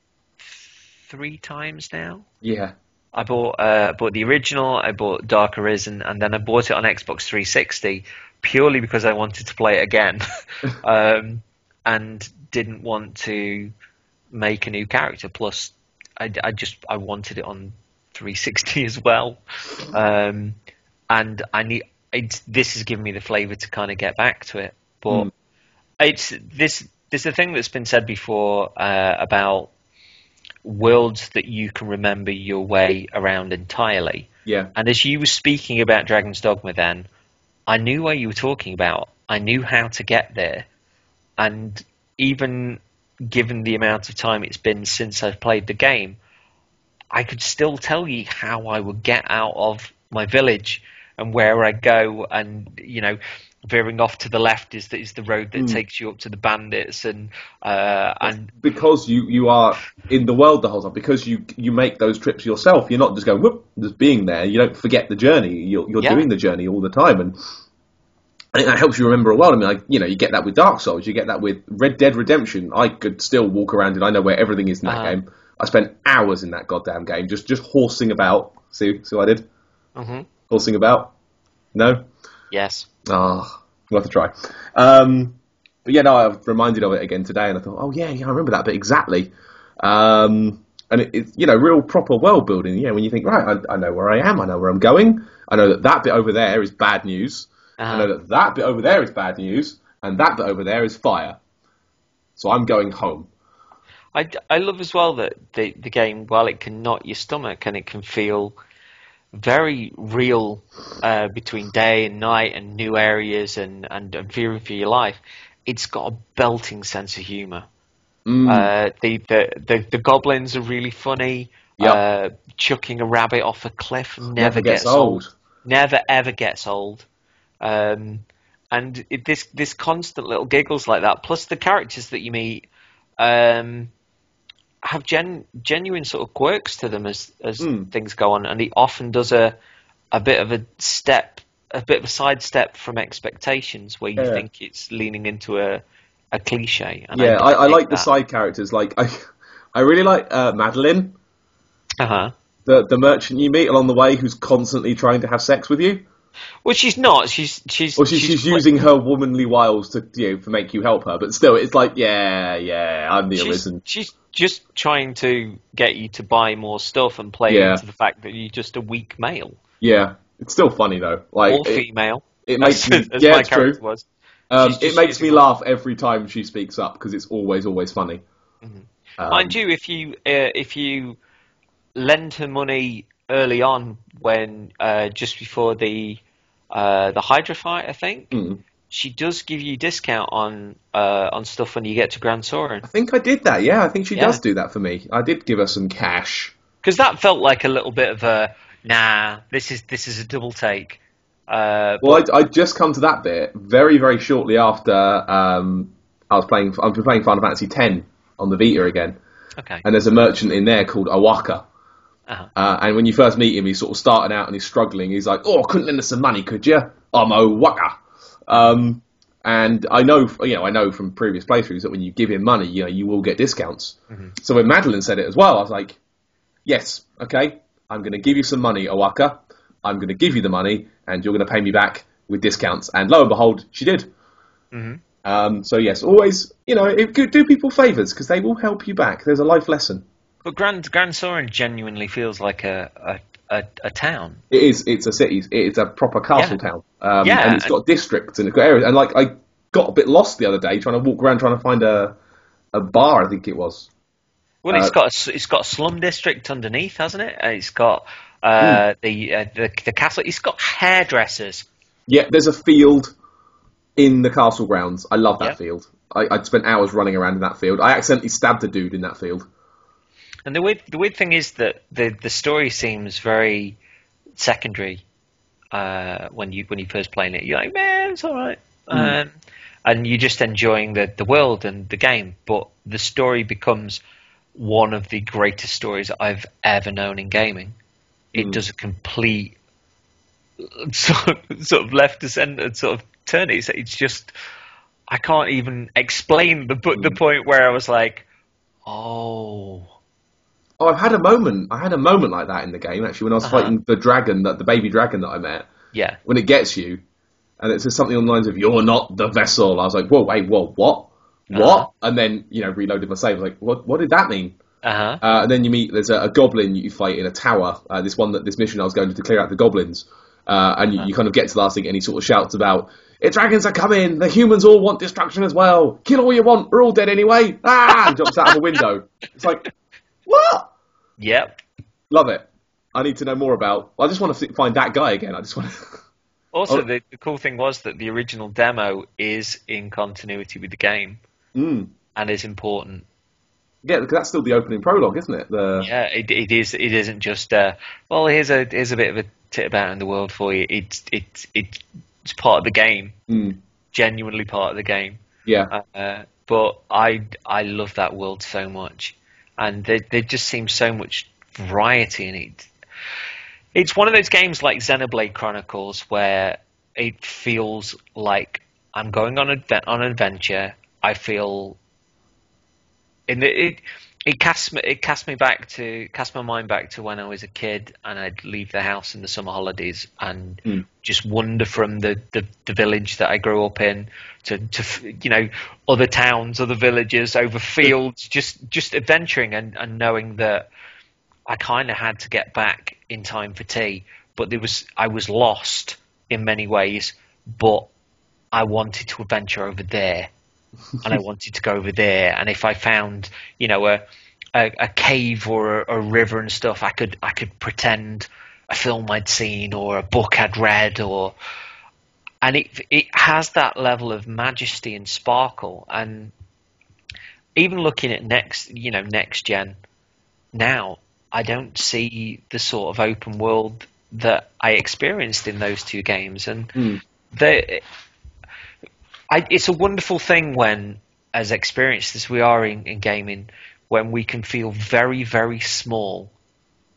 3 times now. Yeah. I bought the original. I bought Dark Arisen, and then I bought it on Xbox 360 purely because I wanted to play it again, and didn't want to make a new character. Plus, I wanted it on 360 as well, and this has given me the flavour to kind of get back to it. But there's a thing that's been said before about worlds that you can remember your way around entirely. Yeah. And as you were speaking about Dragon's Dogma then, I knew what you were talking about. I knew how to get there. And even given the amount of time it's been since I've played the game, I could still tell you how I would get out of my village and where I go, and, you know, veering off to the left is the road that takes you up to the bandits, and because you are in the world the whole time, because you make those trips yourself. You're not just going whoop, just being there. You don't forget the journey. You're doing the journey all the time, and I think that helps you remember a world. I mean, you get that with Dark Souls. You get that with Red Dead Redemption. I could still walk around and I know where everything is in that game. I spent hours in that goddamn game just horsing about. See what I did? Mm-hmm. Horsing about? No? Yes. Oh, we'll have to try. But yeah, no, I was reminded of it again today, and I thought, oh yeah, I remember that bit exactly. And it's real proper world building. Yeah, when you think, right, I know where I am, I know where I'm going, I know that bit over there is bad news. I know that bit over there is bad news, and that bit over there is fire. So I'm going home. I love as well that the game, while it can knot your stomach and it can feel very real between day and night and new areas and fearing for your life, it's got a belting sense of humour. The goblins are really funny. Yep. Chucking a rabbit off a cliff never gets old. Never ever gets old. And this constant little giggles like that, plus the characters that you meet have genuine sort of quirks to them as things go on, and he often does a bit of a sidestep from expectations where you think it's leaning into a cliche. And I like the side characters. Like I really like Madeline, the merchant you meet along the way, who's constantly trying to have sex with you. Well, she's not. She's using her womanly wiles to make you help her, but still, it's like, I'm the arisen. She's just trying to get you to buy more stuff and play into the fact that you're just a weak male. Yeah, it's still funny though. Like, or female. It makes me. It's true. It makes me laugh every time she speaks up because it's always funny. Mm-hmm. Mind you, if you lend her money early on, when just before the Hydra fight, I think she does give you discount on stuff when you get to Grand Soren. I think I did that. Yeah, I think she does do that for me. I did give her some cash because that felt like a little bit of a This is a double take. I'd just come to that bit very, very shortly after I've been playing Final Fantasy X on the Vita again. Okay. And there's a merchant in there called Awaka. And when you first meet him, he's sort of starting out and he's struggling. He's like, "Oh, couldn't lend us some money, could you? I'm Awaka." And I know from previous playthroughs that when you give him money, you will get discounts. So when Madeline said it as well, I was like, yes, okay, I'm going to give you some money, Owaka. I'm going to give you the money, and you're going to pay me back with discounts. And lo and behold, she did. So yes, always, do people favours, because they will help you back. There's a life lesson. But Grand Soren genuinely feels like a town. It is. It's a city. It's a proper castle town. And it's got districts and it's got areas. And like, I got a bit lost the other day trying to walk around trying to find a bar. I think it was. Well, it's got a slum district underneath, hasn't it? It's got the castle. It's got hairdressers. Yeah, there's a field in the castle grounds. I love that field. I'd spent hours running around in that field. I accidentally stabbed a dude in that field. And the weird thing is that the story seems very secondary when you first playing it. You're like, man, it's all right, and you're just enjoying the world and the game. But the story becomes one of the greatest stories I've ever known in gaming. It does a complete sort of left to centre sort of turn. It's just, I can't even explain the point where I was like, oh, I've had a moment. I had a moment like that in the game, actually, when I was fighting the dragon, the baby dragon that I met. Yeah. When it gets you, and it says something on the lines of, "You're not the vessel." I was like, whoa, wait, whoa, what? What? And then, reloaded my save. I was like, what did that mean? And then there's a goblin you fight in a tower. This mission I was going to clear out the goblins. And you kind of get to the last thing, and he sort of shouts about, dragons are coming, the humans all want destruction as well. Kill all you want, we're all dead anyway. And jumps out of a window. It's like, what? Yep. Love it. I need to know more about. I just want to find that guy again. I just want to. Also, the cool thing was that the original demo is in continuity with the game, and is important. Yeah, because that's still the opening prologue, isn't it? Yeah, it is. It isn't just here's a bit of a tit about in the world for you. It's part of the game, genuinely part of the game. Yeah. But I love that world so much, and there just seems so much variety in it. It's one of those games like Xenoblade Chronicles where it feels like I'm going on an adventure. I feel it casts my mind back to when I was a kid and I'd leave the house in the summer holidays and just wander from the village that I grew up in to other towns, other villages, over fields, just adventuring and knowing that I kind of had to get back in time for tea, but I was lost in many ways, but I wanted to adventure over there. And I wanted to go over there, and if I found, a cave or a river and stuff, I could pretend a film I'd seen or a book I'd read, and it has that level of majesty and sparkle. And even looking at next gen now, I don't see the sort of open world that I experienced in those two games, and it's a wonderful thing when, as experienced as we are in gaming, when we can feel very, very small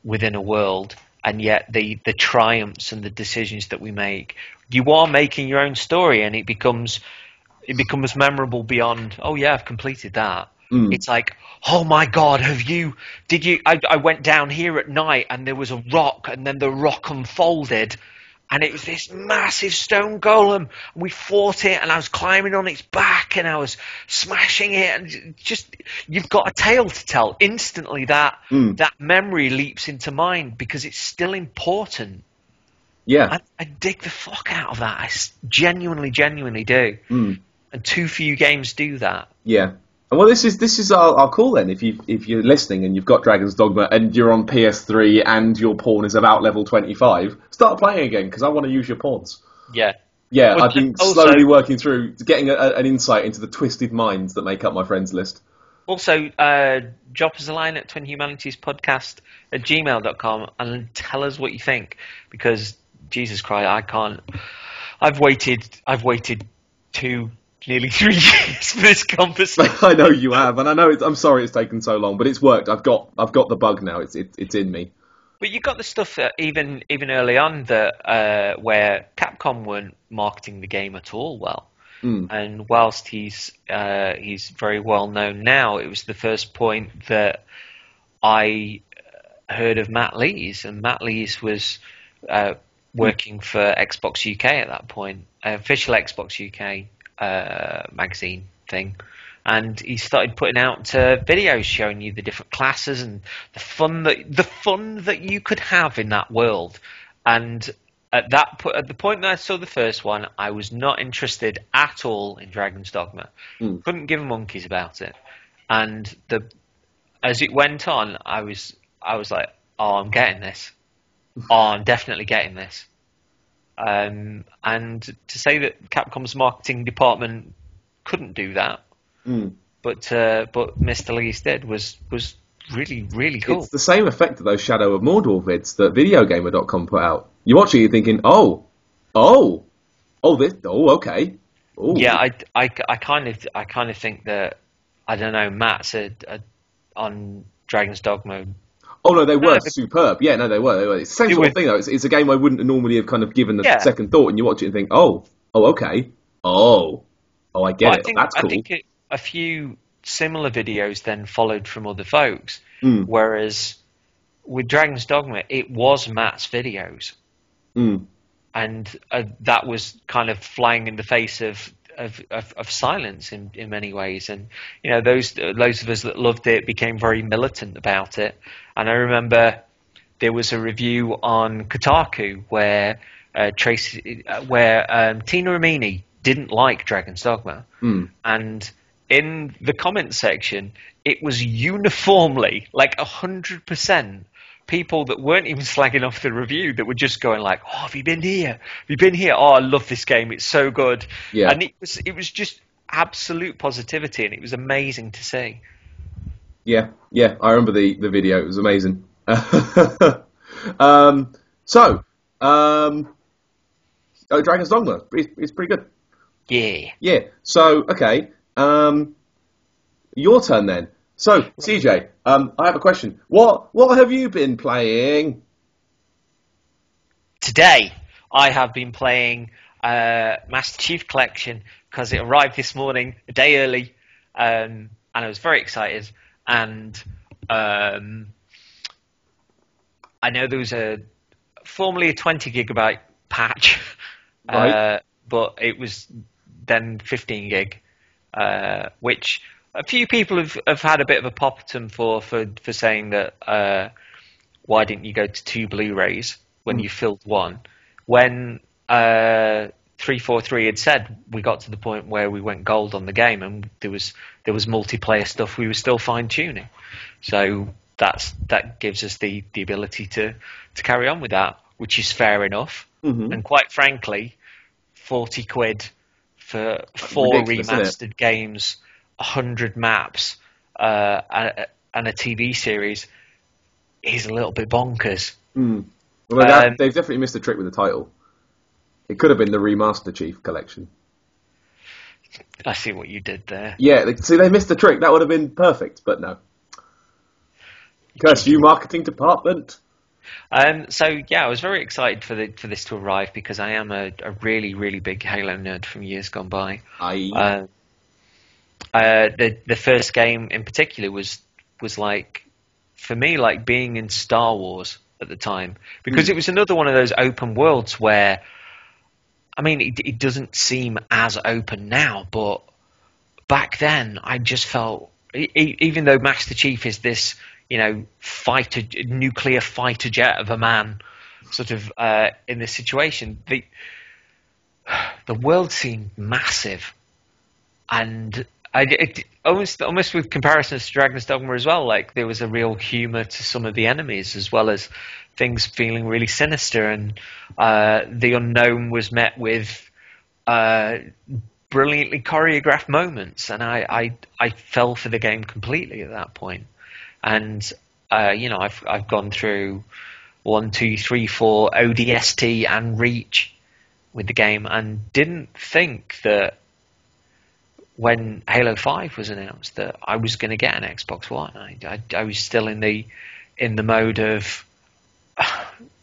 within a world, and yet the triumphs and the decisions that we make, you are making your own story, and it becomes memorable beyond, oh yeah, I've completed that. It's like, oh my God, I went down here at night and there was a rock, and then the rock unfolded, and it was this massive stone golem, and we fought it, and I was climbing on its back, and I was smashing it, and just, you've got a tale to tell. Instantly that memory leaps into mind because it's still important. Yeah. I dig the fuck out of that. I genuinely do. And too few games do that. Yeah. Well, this is our call then. If you're listening and you've got Dragons Dogma and you're on PS3 and your pawn is about level 25, start playing again because I want to use your pawns. Yeah. Yeah, well, I've been slowly working through, getting an insight into the twisted minds that make up my friends list. Also, drop us a line at twinhumanitiespodcast@gmail.com and tell us what you think, because Jesus Christ, I can't. I've waited nearly 3 years for this conversation. I know you have, and I know I'm sorry it's taken so long, but it's worked. I've got the bug now. It's in me. But you got the stuff even early on that where Capcom weren't marketing the game at all well. And whilst he's very well known now, it was the first point that I heard of Matt Lees, and Matt Lees was working for Xbox UK at that point, official Xbox UK magazine thing. And he started putting out videos showing you the different classes and the fun that you could have in that world. And at the point that I saw the first one, I was not interested at all in Dragons Dogma. Couldn't give a monkeys about it. And as it went on, I was like, oh, I'm getting this. Oh, I'm definitely getting this. And to say that Capcom's marketing department couldn't do that, but Mr. Lees did was really, really cool. It's the same effect of those Shadow of Mordor vids that Videogamer.com put out. You watch it, you're thinking, okay. Oh. Yeah, I kind of think that, I don't know, Matt's on Dragon's Dogma. Oh no, they were superb. Yeah, no, they were. It's the same sort of thing though. It's a game I wouldn't normally have kind of given the second thought, and you watch it and think, okay, I get it. That's cool. I think a few similar videos then followed from other folks, whereas with Dragon's Dogma, it was Matt's videos, and that was kind of flying in the face of silence in many ways. And those of us that loved it became very militant about it. And I remember there was a review on Kotaku where Tina Ramini didn't like Dragon's Dogma, and in the comment section it was uniformly like 100% people that weren't even slagging off the review, that were just going like, oh, have you been here? Have you been here? Oh, I love this game. It's so good. Yeah. And it was just absolute positivity, and it was amazing to see. Yeah. I remember the video. It was amazing. Dragon's Dogma. It's pretty good. Yeah. So, okay. Your turn then. So, CJ, I have a question. What have you been playing? Today, I have been playing Master Chief Collection because it arrived this morning, a day early, and I was very excited. And I know there was formerly a 20 gigabyte patch, right. But it was then 15 gig, which a few people have had a bit of a pop at them for saying that why didn't you go to 2 Blu-rays when you filled one? When 343 had said we got to the point where we went gold on the game and there was multiplayer stuff we were still fine-tuning. So that gives us the ability to carry on with that, which is fair enough. And quite frankly, 40 quid for 4 remastered games, 100 maps, and a TV series is a little bit bonkers. Well, they've definitely missed a trick with the title. It could have been the Remaster Chief Collection. I see what you did there. Yeah, they missed the trick. That would have been perfect, but no. Curse you, marketing department. So yeah, I was very excited for this to arrive because I am a really, really big Halo nerd from years gone by. The first game in particular was like, for me, like being in Star Wars at the time, because it was another one of those open worlds where, I mean, it doesn't seem as open now, but back then I just felt, even though Master Chief is this, nuclear fighter jet of a man, sort of in this situation, the world seemed massive, and almost with comparisons to Dragon's Dogma as well, like there was a real humour to some of the enemies, as well as things feeling really sinister, and the unknown was met with brilliantly choreographed moments, and I fell for the game completely at that point. And I've gone through 1, 2, 3, 4 ODST and Reach with the game, and didn't think that when Halo 5 was announced that I was going to get an Xbox One. I was still in the mode of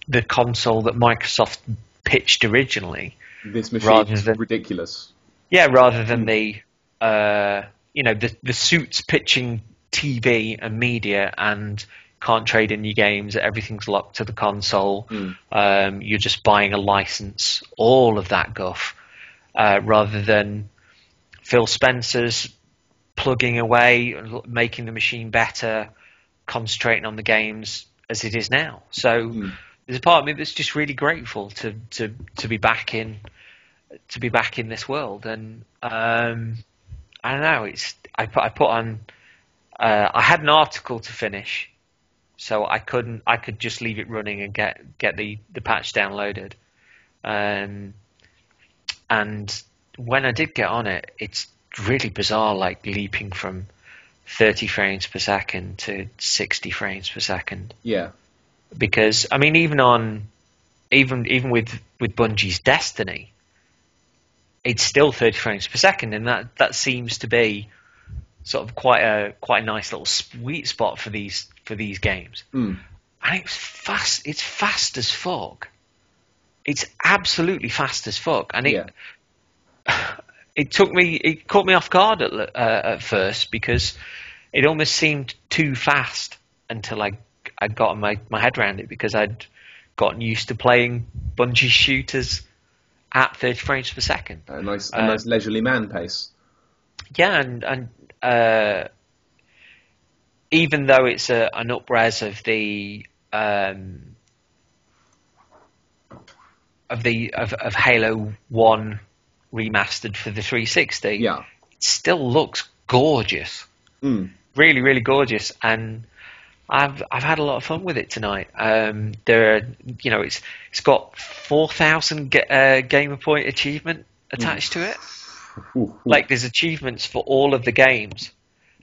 the console that Microsoft pitched originally. This machine is ridiculous. Yeah, rather than the suits pitching TV and media and can't trade in your games, everything's locked to the console, you're just buying a license, all of that guff, rather than Phil Spencer's plugging away, making the machine better, concentrating on the games as it is now. So there's a part of me that's just really grateful to be back in this world. And I don't know, I put on I had an article to finish, so I could just leave it running and get the patch downloaded. And when I did get on it, it's really bizarre, like leaping from 30 frames per second to 60 frames per second. Yeah. Because I mean, even with Bungie's Destiny, it's still 30 frames per second, and that seems to be sort of quite a nice little sweet spot for these games. And it's fast. It's fast as fuck. It's absolutely fast as fuck, and it caught me off guard at first, because it almost seemed too fast until I got my head around it, because I'd gotten used to playing Bungie shooters at 30 frames per second. A nice leisurely man pace. Yeah, and even though it's an up-res of Halo 1 remastered for the 360, it still looks gorgeous. Really, really gorgeous, and I've had a lot of fun with it tonight. It's got 4,000 gamer point achievement attached to it. Like, there's achievements for all of the games,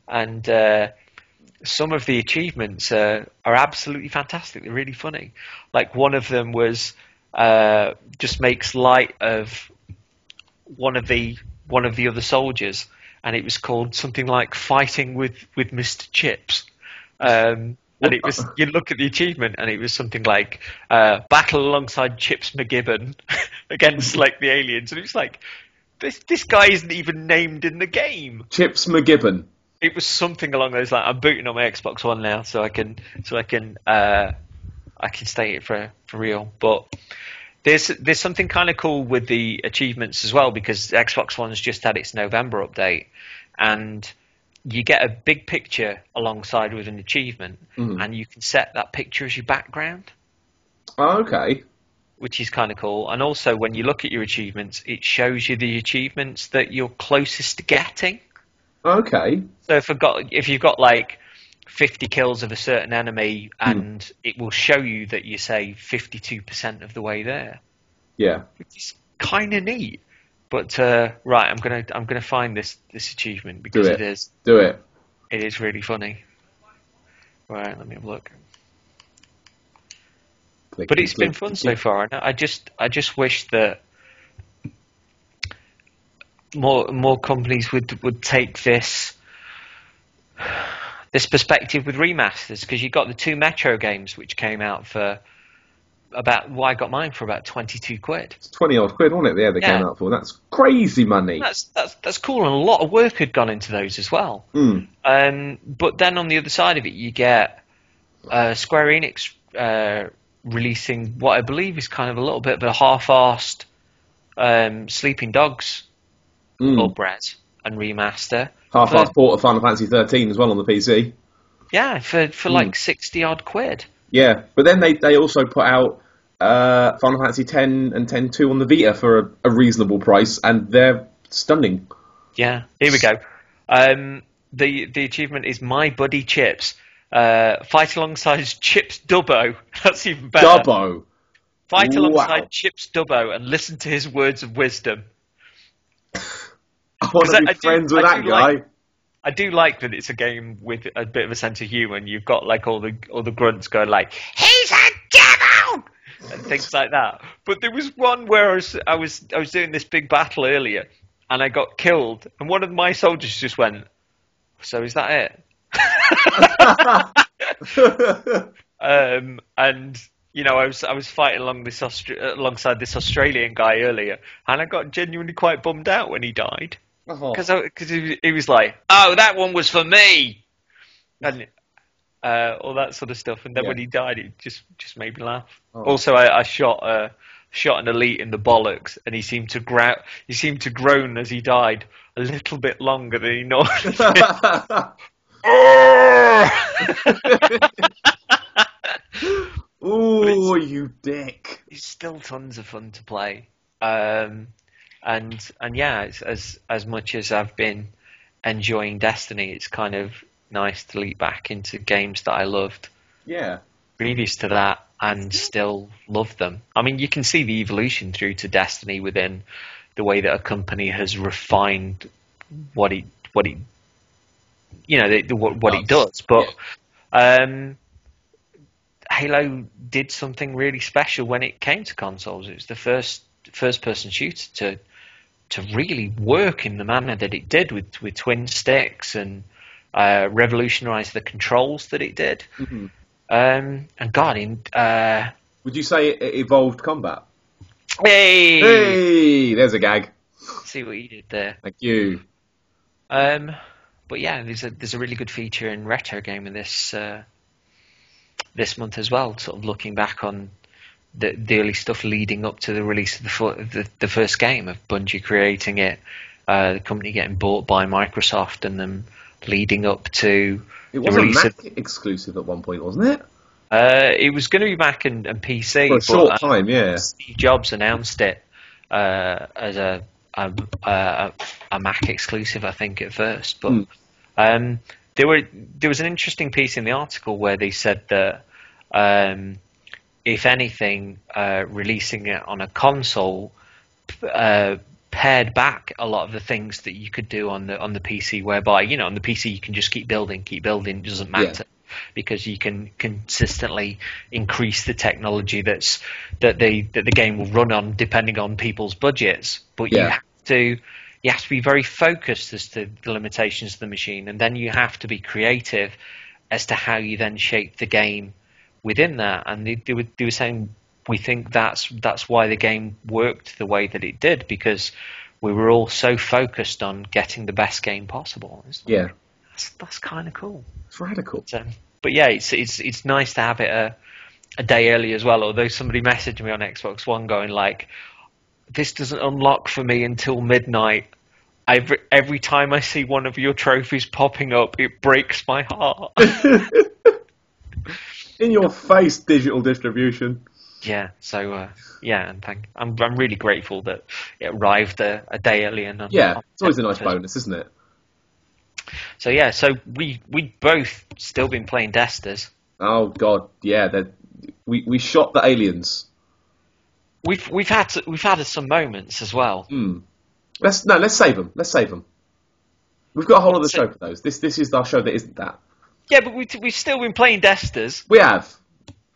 and some of the achievements are absolutely fantastic. They're really funny. Like, one of them was just makes light of one of the other soldiers, and it was called something like fighting with Mr. Chips. And it was, you look at the achievement, and it was something like battle alongside Chips McGibbon against like the aliens, and it was like, this guy isn't even named in the game. Chips McGibbon. It was something along those lines. I'm booting on my Xbox One now, so I can state it for real. But there's something kind of cool with the achievements as well, because Xbox One's just had its November update, and you get a big picture alongside with an achievement, and you can set that picture as your background. Oh, okay. Which is kind of cool. And also, when you look at your achievements, it shows you the achievements that you're closest to getting. Okay. So if you've got like 50 kills of a certain enemy, and it will show you that you say 52% of the way there. Yeah. Which is kind of neat. But right, I'm gonna find this achievement, because it is. Do it. It is really funny. Right, let me have a look. But it's been fun so far, and I just wish that more companies would take this perspective with remasters, because you got the 2 Metro games which came out for about, I got mine for about 22 quid. It's 20 odd quid, wasn't it? Yeah, they came out for. That's crazy money. That's cool, and a lot of work had gone into those as well. But then on the other side of it, you get Square Enix releasing what I believe is kind of a little bit of a half-arsed Sleeping Dogs up-res and remaster. Half-arsed port of Final Fantasy 13 as well on the PC. Yeah, for like 60 odd quid. Yeah, but then they also put out Final Fantasy 10 and 10-2 on the Vita for a reasonable price, and they're stunning. Yeah, here we go. The achievement is My Buddy Chips. Fight alongside Chips Dubbo. That's even better. Dubbo. Fight alongside Chips Dubbo and listen to his words of wisdom. I want to be friends with that guy. I do like that it's a game with a bit of a sense of humour, and you've got like all the grunts going like, "He's a devil!" and things like that. But there was one where I was doing this big battle earlier, and I got killed, and one of my soldiers just went, "So is that it?" And I was fighting alongside this Australian guy earlier, and I got genuinely quite bummed out when he died because he was like, "Oh, that one was for me," and all that sort of stuff. And then when he died, it just made me laugh. Also, I shot an elite in the bollocks, and he seemed to groan as he died a little bit longer than he normally did. Ooh, you dick! It's still tons of fun to play, and yeah, it's, as much as I've been enjoying Destiny, it's kind of nice to leap back into games that I loved. Yeah. Previous to that, and still love them. I mean, you can see the evolution through to Destiny within the way that a company has refined what it does. But Halo did something really special when it came to consoles. It was the first person shooter to really work in the manner that it did with twin sticks and revolutionise the controls that it did. Mm-hmm. And God, would you say it evolved combat? Hey, there's a gag. See what you did there. Thank you. But yeah, there's a really good feature in retro gaming this month as well. Sort of looking back on the early stuff leading up to the release of the first game, of Bungie creating it, the company getting bought by Microsoft, and then leading up to it was a Mac exclusive at one point, wasn't it? It was going to be Mac and PC for a short time. Yeah, Steve Jobs announced it as a Mac exclusive, I think, at first. But there was an interesting piece in the article where they said that if anything, releasing it on a console pared back a lot of the things that you could do on the PC, whereby on the PC you can just keep building, it doesn't matter. Yeah. Because you can consistently increase the technology that the game will run on, depending on people's budgets. But you have to be very focused as to the limitations of the machine, and then you have to be creative as to how you then shape the game within that. And they were saying, we think that's why the game worked the way that it did, because we were all so focused on getting the best game possible. Yeah. That's kind of cool. It's radical. But yeah, it's nice to have it a day early as well. Although somebody messaged me on Xbox One going like, "This doesn't unlock for me until midnight. Every time I see one of your trophies popping up, it breaks my heart." In your face, digital distribution. Yeah. So and I'm really grateful that it arrived a day early. And it's always a nice bonus, isn't it? So yeah, we both still been playing Destas. Oh God, yeah. We shot the aliens. We've had some moments as well. Let's save them. We've got a whole other show for those. This is our show that isn't that. Yeah, but we've still been playing Destas. We have.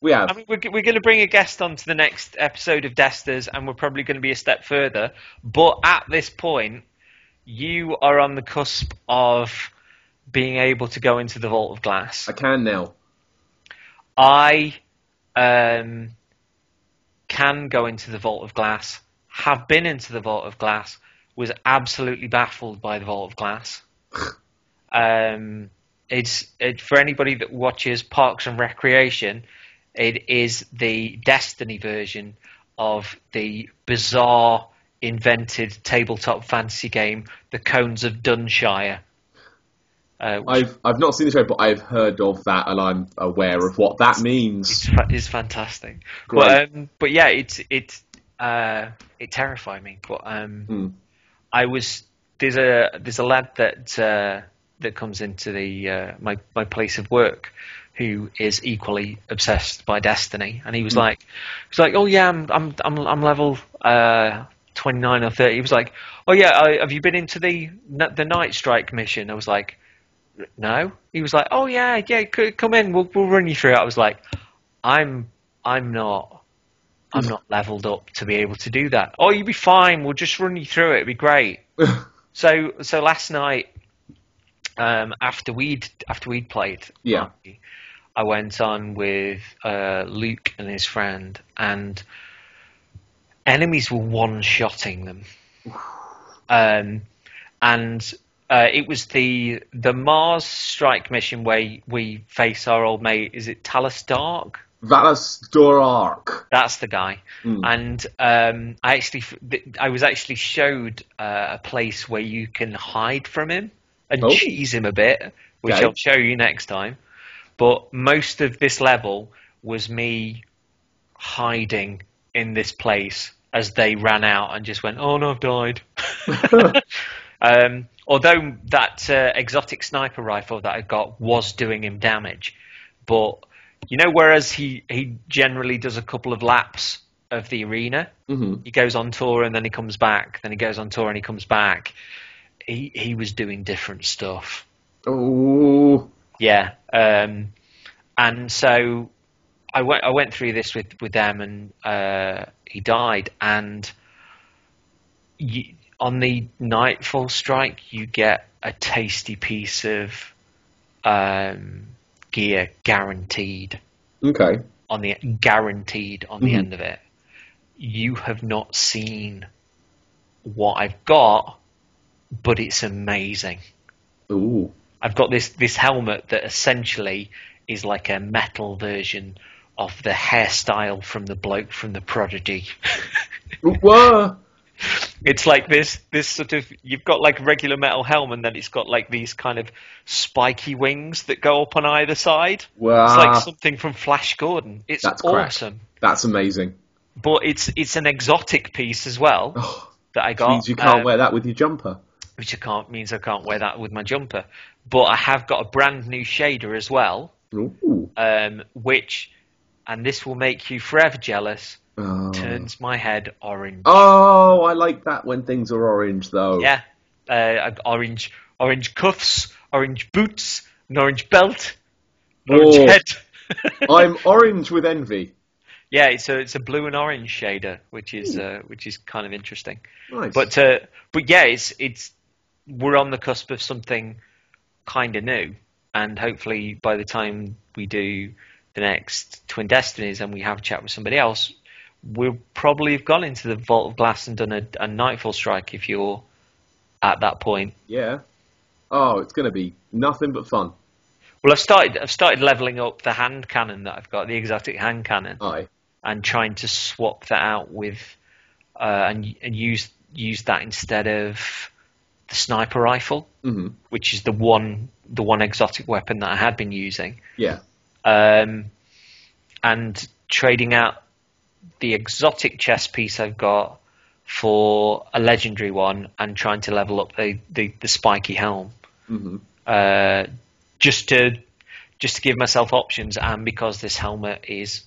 I mean, we're going to bring a guest on to the next episode of Destas, and we're probably going to be a step further. But at this point, you are on the cusp of being able to go into the Vault of Glass. I can now. I can go into the Vault of Glass, have been into the Vault of Glass, was absolutely baffled by the Vault of Glass. It's for anybody that watches Parks and Recreation, it is the Destiny version of the bizarre invented tabletop fantasy game, The Cones of Dunshire. I've not seen the show, but I've heard of that, and I'm aware of what that means. It's fantastic. But yeah, it terrified me. But there's a lad that comes into the my place of work who is equally obsessed by Destiny, and he was like, oh yeah, I'm level 29 or 30. He was like, oh yeah, have you been into the Night Strike mission? I was like, no. He was like, oh yeah, come in, we'll run you through it. I was like, I'm not leveled up to be able to do that. Oh, you'll be fine, we'll just run you through it, it'll be great. so last night, after we'd played, I went on with Luke and his friend, and enemies were one-shotting them. And it was the Mars strike mission where we face our old mate. Is it Talos Dark? Valis Dorak. That's the guy. And I was actually showed a place where you can hide from him and cheese him a bit, which I'll show you next time. But most of this level was me hiding in this place as they ran out and just went, "Oh no, I've died." Although that exotic sniper rifle that I got was doing him damage, but whereas he generally does a couple of laps of the arena, he goes on tour and then he comes back, then he goes on tour and he comes back. He was doing different stuff. Oh, yeah. And so I went through this with them, and he died. And on the Nightfall strike, you get a tasty piece of gear guaranteed. Okay. Guaranteed on the end of it. You have not seen what I've got, but it's amazing. Ooh. I've got this helmet that essentially is like a metal version of the hairstyle from the bloke from The Prodigy. Whoa. It's like this sort of, you've got like a regular metal helmet, and then it's got like these kind of spiky wings that go up on either side. Wow. It's like something from Flash Gordon. That's awesome. That's amazing. But it's an exotic piece as well that I got. Which means you can't wear that with your jumper. Which means I can't wear that with my jumper. But I have got a brand new shader as well. Ooh. Which, and this will make you forever jealous, turns my head orange. Oh, I like that when things are orange, though. Yeah. Orange cuffs, orange boots, an orange belt, orange head. I'm orange with envy. Yeah, it's a blue and orange shader, which is kind of interesting. Nice. But yeah, it's we're on the cusp of something kind of new, and hopefully by the time we do the next Twin Destinies and we have a chat with somebody else, we'll probably have gone into the Vault of Glass and done a Nightfall strike if you're at that point. Yeah. Oh, it's going to be nothing but fun. Well, I've started leveling up the hand cannon that I've got, the exotic hand cannon. Aye. And trying to swap that out with and use that instead of the sniper rifle, which is the one exotic weapon that I had been using. Yeah. And trading out the exotic chest piece I've got for a legendary one, and trying to level up the spiky helm. Just to give myself options, and because this helmet is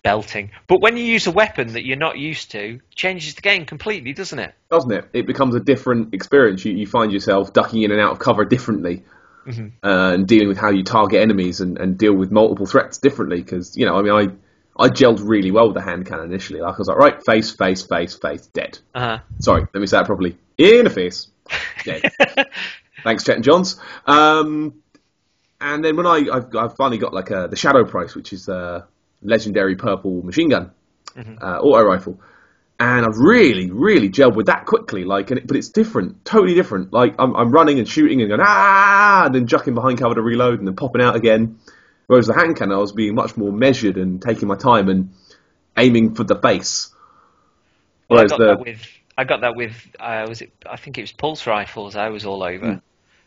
belting. But when you use a weapon that you're not used to, it changes the game completely, doesn't it? Doesn't it? It becomes a different experience. You find yourself ducking in and out of cover differently, and dealing with how you target enemies and deal with multiple threats differently. Because, I gelled really well with the hand cannon initially. Like, I was like, right, face, dead. Sorry, let me say that properly. In the face, dead. Thanks, Chet and Johns. And then when I finally got like the Shadow Price, which is legendary purple machine gun, auto rifle, and I've really gelled with that quickly. But it's different, totally different. Like I'm running and shooting and going and then ducking behind cover to reload and then popping out again. Whereas the hand cannon, I was being much more measured and taking my time and aiming for the face. Whereas I got that with I think it was pulse rifles. I was all over,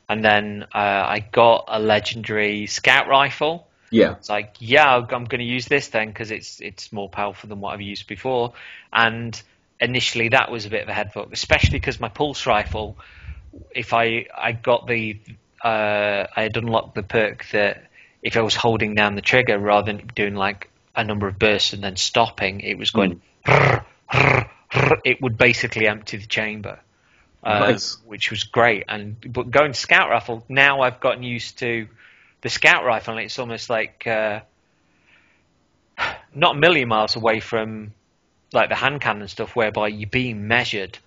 and then I got a legendary scout rifle. Yeah. It's like, I'm going to use this then because it's more powerful than what I've used before. And initially that was a bit of a head fuck, especially because my pulse rifle, if I got I had unlocked the perk that if I was holding down the trigger rather than doing like a number of bursts and then stopping, it was going, it would basically empty the chamber. Nice. Which was great. But going to scout rifle, now I've gotten used to the scout rifle, and it's almost like not a million miles away from like the hand cannon stuff, whereby you're being measured.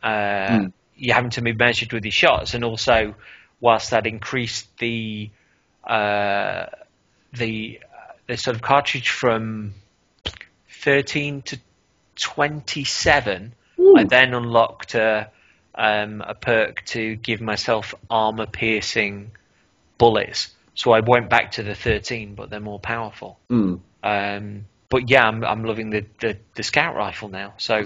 You're having to be measured with your shots, and also whilst that increased the the sort of cartridge from 13 to 27. Ooh. I then unlocked a perk to give myself armor piercing bullets. So I went back to the 13, but they're more powerful. But yeah, I'm loving the scout rifle now. So,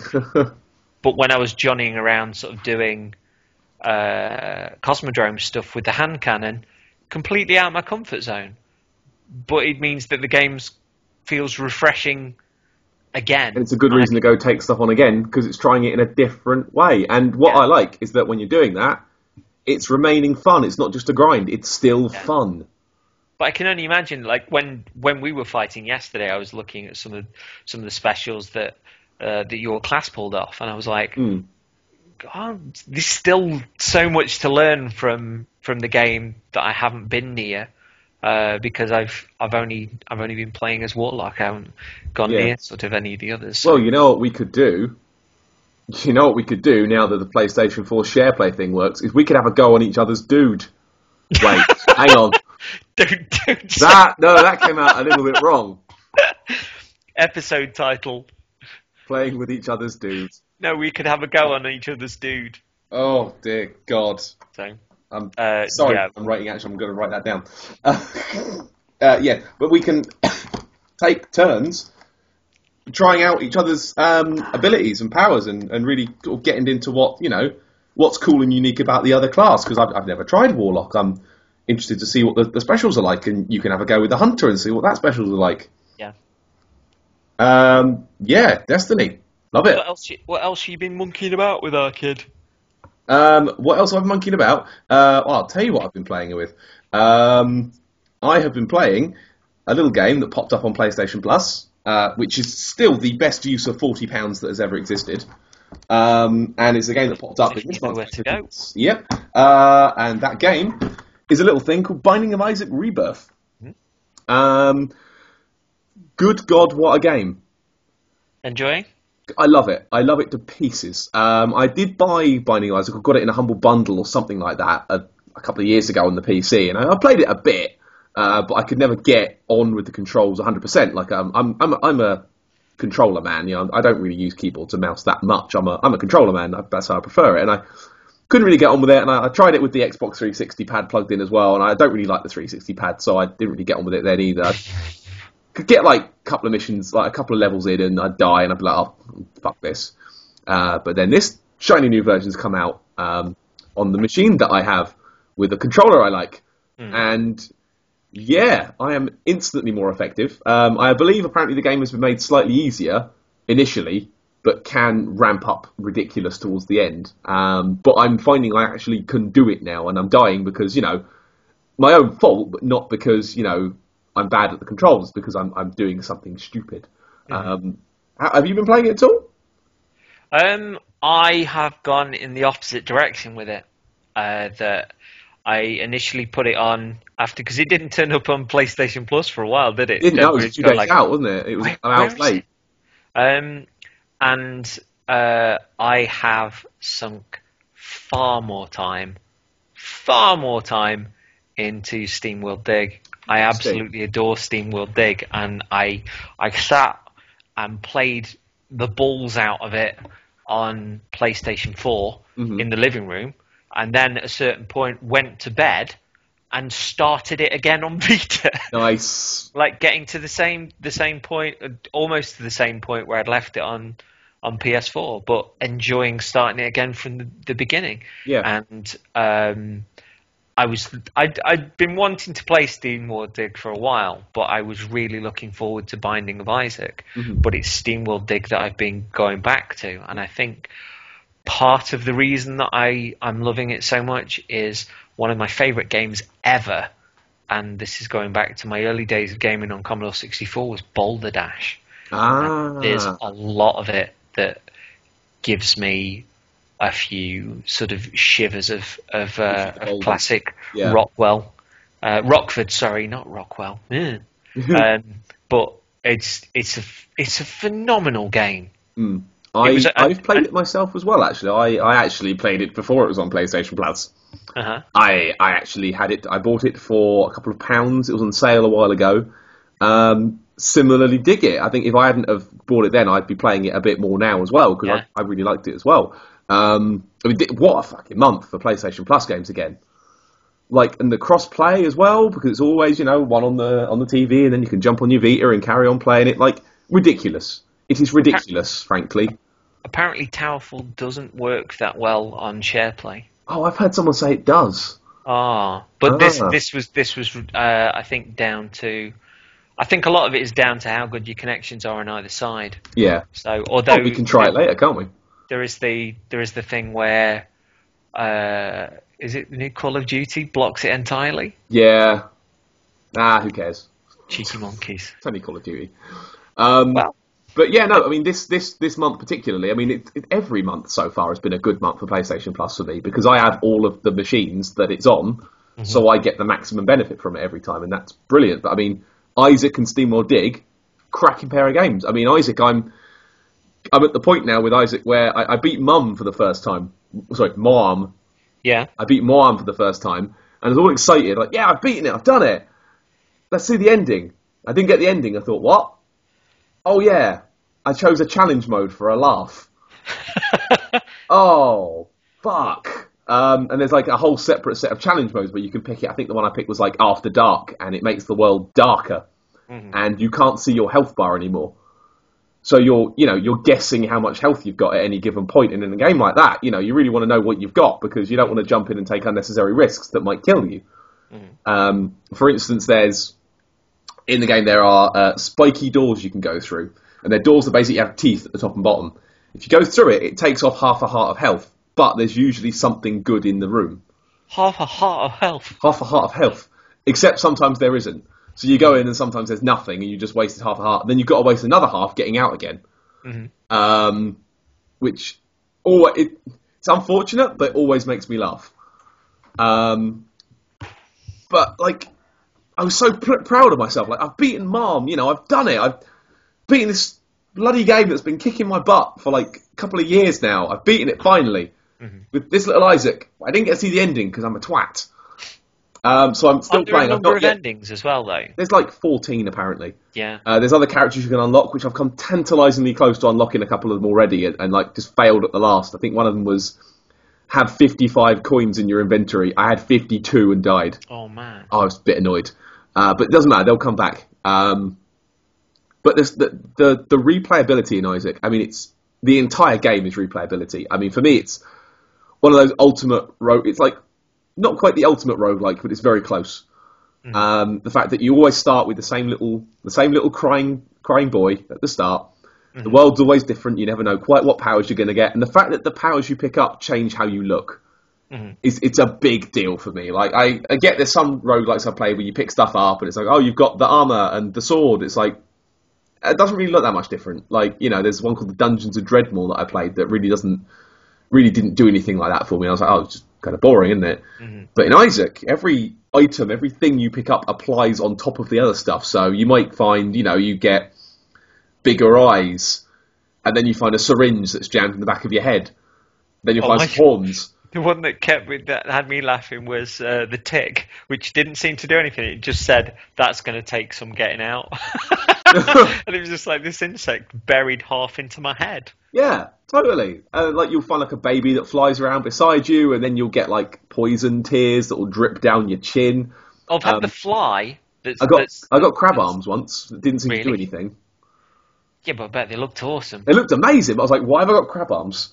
but when I was johnnying around, sort of doing Cosmodrome stuff with the hand cannon, completely out of my comfort zone. But it means that the game feels refreshing again. And it's a good reason to go take stuff on again, because it's trying it in a different way. And what I like is that when you're doing that, it's remaining fun. It's not just a grind. It's still fun. But I can only imagine, like when we were fighting yesterday, I was looking at some of the specials that your class pulled off, and I was like, God, there's still so much to learn from the game that I haven't been near, because I've only been playing as Warlock. I haven't gone near sort of any of the others. So. Well, you know what we could do. You know what we could do now that the PlayStation 4 share play thing works is we could have a go on each other's dude. Wait, hang on. Don't that came out a little bit wrong. Episode title: Playing with each other's dudes. No, we could have a go on each other's dude. Oh dear God. So, I'm sorry. Yeah. I'm writing. Actually, I'm going to write that down. But we can take turns trying out each other's abilities and powers, and really sort of getting into what's cool and unique about the other class, because I've never tried Warlock. I'm interested to see what the specials are like, and you can have a go with the Hunter and see what that specials are like. Yeah. Destiny. Love it. What else have you been monkeying about with our kid? What else have I been monkeying about? I'll tell you what I've been playing it with. I have been playing a little game that popped up on PlayStation Plus, which is still the best use of £40 that has ever existed. And it's a game that popped up in this month. Yep. And that game is a little thing called Binding of Isaac Rebirth. Good God, what a game. Enjoying? I love it. I love it to pieces. I did buy Binding of Isaac. I got it in a humble bundle or something like that a couple of years ago on the PC, and I played it a bit, but I could never get on with the controls 100%. Like I'm a controller man. I don't really use keyboards and mouse that much. I'm a controller man. That's how I prefer it, and I couldn't really get on with it. And I tried it with the Xbox 360 pad plugged in as well, and I don't really like the 360 pad, so I didn't really get on with it then either. Could get like a couple of missions, like a couple of levels in, and I'd die, and I'd be like, oh, fuck this. But then this shiny new version's come out on the machine that I have with a controller I like. And yeah, I am instantly more effective. I believe apparently the game has been made slightly easier initially, but can ramp up ridiculous towards the end. But I'm finding I actually can do it now, and I'm dying because, my own fault, but not because, I'm bad at the controls, because I'm doing something stupid. Have you been playing it at all? I have gone in the opposite direction with it. That I initially put it on after, because it didn't turn up on PlayStation Plus for a while, did it? It was 2 days out, wasn't it? It was an hour late. And I have sunk far more time into Steamworld Dig. I absolutely adore Steamworld Dig, and I sat and played the balls out of it on PlayStation 4 in the living room, and then at a certain point went to bed and started it again on Vita. Nice. Like getting to the same point, almost to the same point where I'd left it on PS4, but enjoying starting it again from the beginning. Yeah. And I'd been wanting to play Steamworld Dig for a while, but I was really looking forward to Binding of Isaac. But it's Steamworld Dig that I've been going back to, and I think part of the reason that I'm loving it so much is one of my favourite games ever, and this is going back to my early days of gaming on Commodore 64, was Boulder Dash. There's a lot of it that gives me a few sort of shivers of classic Rockwell, Rockford. Sorry, not Rockwell. But it's a phenomenal game. I've played it myself as well. Actually, I actually played it before it was on PlayStation Plus. Uh-huh. I actually had it. I bought it for a couple of pounds. It was on sale a while ago. Similarly, dig it. I think if I hadn't have bought it then, I'd be playing it a bit more now as well because I really liked it as well. I mean, what a fucking month for PlayStation Plus games again. Like, and the cross-play as well, because it's always, one on the TV, and then you can jump on your Vita and carry on playing it. Like, ridiculous. It is ridiculous, frankly. Apparently, Towerful doesn't work that well on SharePlay. Oh, I've heard someone say it does. This was I think down to. I think a lot of it is down to how good your connections are on either side. Yeah. So, although we can try it later, can't we? There is the thing where. Is it the new Call of Duty blocks it entirely? Yeah. Who cares? Cheeky monkeys. It's only Call of Duty. Well. But yeah, no, I mean, this month particularly, I mean, every month so far has been a good month for PlayStation Plus for me because I have all of the machines that it's on, so I get the maximum benefit from it every time, and that's brilliant. But I mean, Isaac and Steamworld Dig, cracking pair of games. I mean, Isaac, I'm at the point now with Isaac where I beat Mum for the first time. Sorry, Mom. Yeah. I beat Mom for the first time, and I was all excited, like, yeah, I've beaten it, I've done it. Let's see the ending. I didn't get the ending. I thought, what? Oh yeah, I chose a challenge mode for a laugh. Oh, fuck. And there's like a whole separate set of challenge modes where you can pick it. I think the one I picked was like After Dark, and it makes the world darker, and you can't see your health bar anymore. So you're guessing how much health you've got at any given point. And in a game like that, you really want to know what you've got because you don't want to jump in and take unnecessary risks that might kill you. For instance, in the game there are spiky doors you can go through, and they're doors that basically have teeth at the top and bottom. If you go through it, it takes off half a heart of health, but there's usually something good in the room. Half a heart of health? Half a heart of health. Except sometimes there isn't. So you go in and sometimes there's nothing and you just wasted half a heart. Then you've got to waste another half getting out again. Which, it's unfortunate, but it always makes me laugh. But, like, I was so proud of myself. Like, I've beaten Mom, I've done it. I've beaten this bloody game that's been kicking my butt for, like, a couple of years now. I've beaten it finally. With this little Isaac. I didn't get to see the ending because I'm a twat. So I'm still playing. There are a number of endings as well, though. There's like 14 apparently. Yeah. There's other characters you can unlock, which I've come tantalisingly close to unlocking a couple of them already, and like just failed at the last. I think one of them was have 55 coins in your inventory. I had 52 and died. Oh man. I was a bit annoyed, but it doesn't matter. They'll come back. But there's the replayability in Isaac. I mean, the entire game is replayability. I mean, for me, it's one of those ultimate It's like not quite the ultimate roguelike, but it's very close. The fact that you always start with the same little crying boy at the start. The world's always different. You never know quite what powers you're going to get, and the fact that the powers you pick up change how you look it's a big deal for me. Like I get there's some roguelikes I play where you pick stuff up and it's like, oh, you've got the armor and the sword. It's like it doesn't really look that much different. Like there's one called the Dungeons of Dreadmore that I played that really didn't do anything like that for me. I was like, oh, it's just kind of boring, isn't it? But in Isaac, every item, everything you pick up applies on top of the other stuff. So you might find, you get bigger eyes, and then you find a syringe that's jammed in the back of your head. Then you find some horns. The one that had me laughing was the tick, which didn't seem to do anything. It just said, that's going to take some getting out. And it was just like this insect buried half into my head. Yeah, totally. Like you'll find like a baby that flies around beside you, and then you'll get like poison tears that will drip down your chin. I've had the fly. I got crab arms once that didn't seem to do anything. Yeah, but I bet they looked awesome. They looked amazing, but I was like, why have I got crab arms?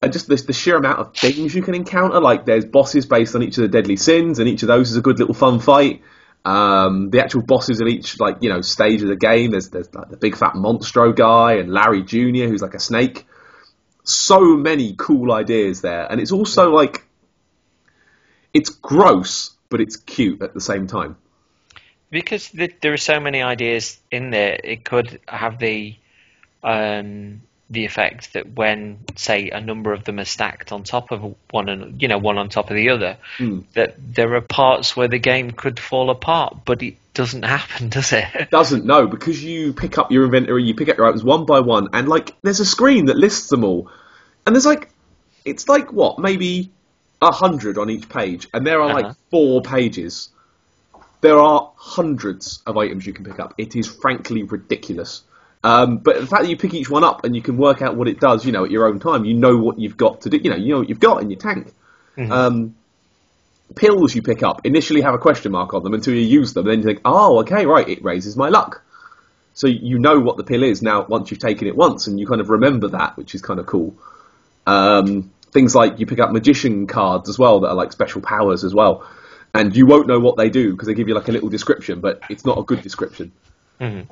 And just the sheer amount of things you can encounter, like there's bosses based on each of the deadly sins, and each of those is a good little fun fight. The actual bosses of each stage of the game, there's like the big fat Monstro guy and Larry Jr. who's like a snake. So many cool ideas there, and it's also like it's gross, but it's cute at the same time. Because there are so many ideas in there, it could have the effect that when, say, a number of them are stacked on top of one on top of the other, that there are parts where the game could fall apart, but doesn't happen, does it? Doesn't, no, because you pick up your inventory, you pick up your items one by one, and like there's a screen that lists them all, and there's like, it's like what, maybe 100 on each page, and there are like 4 pages. There are hundreds of items you can pick up. It is frankly ridiculous. But the fact that you pick each one up and you can work out what it does, at your own time, you know what you've got to do. You know what you've got in your tank. Pills you pick up initially have a question mark on them until you use them. Then you think, oh, okay, right, it raises my luck. So you know what the pill is now once you've taken it once, and you kind of remember that, which is kind of cool. Things like you pick up magician cards as well that are like special powers as well. And you won't know what they do because they give you like a little description, but it's not a good description.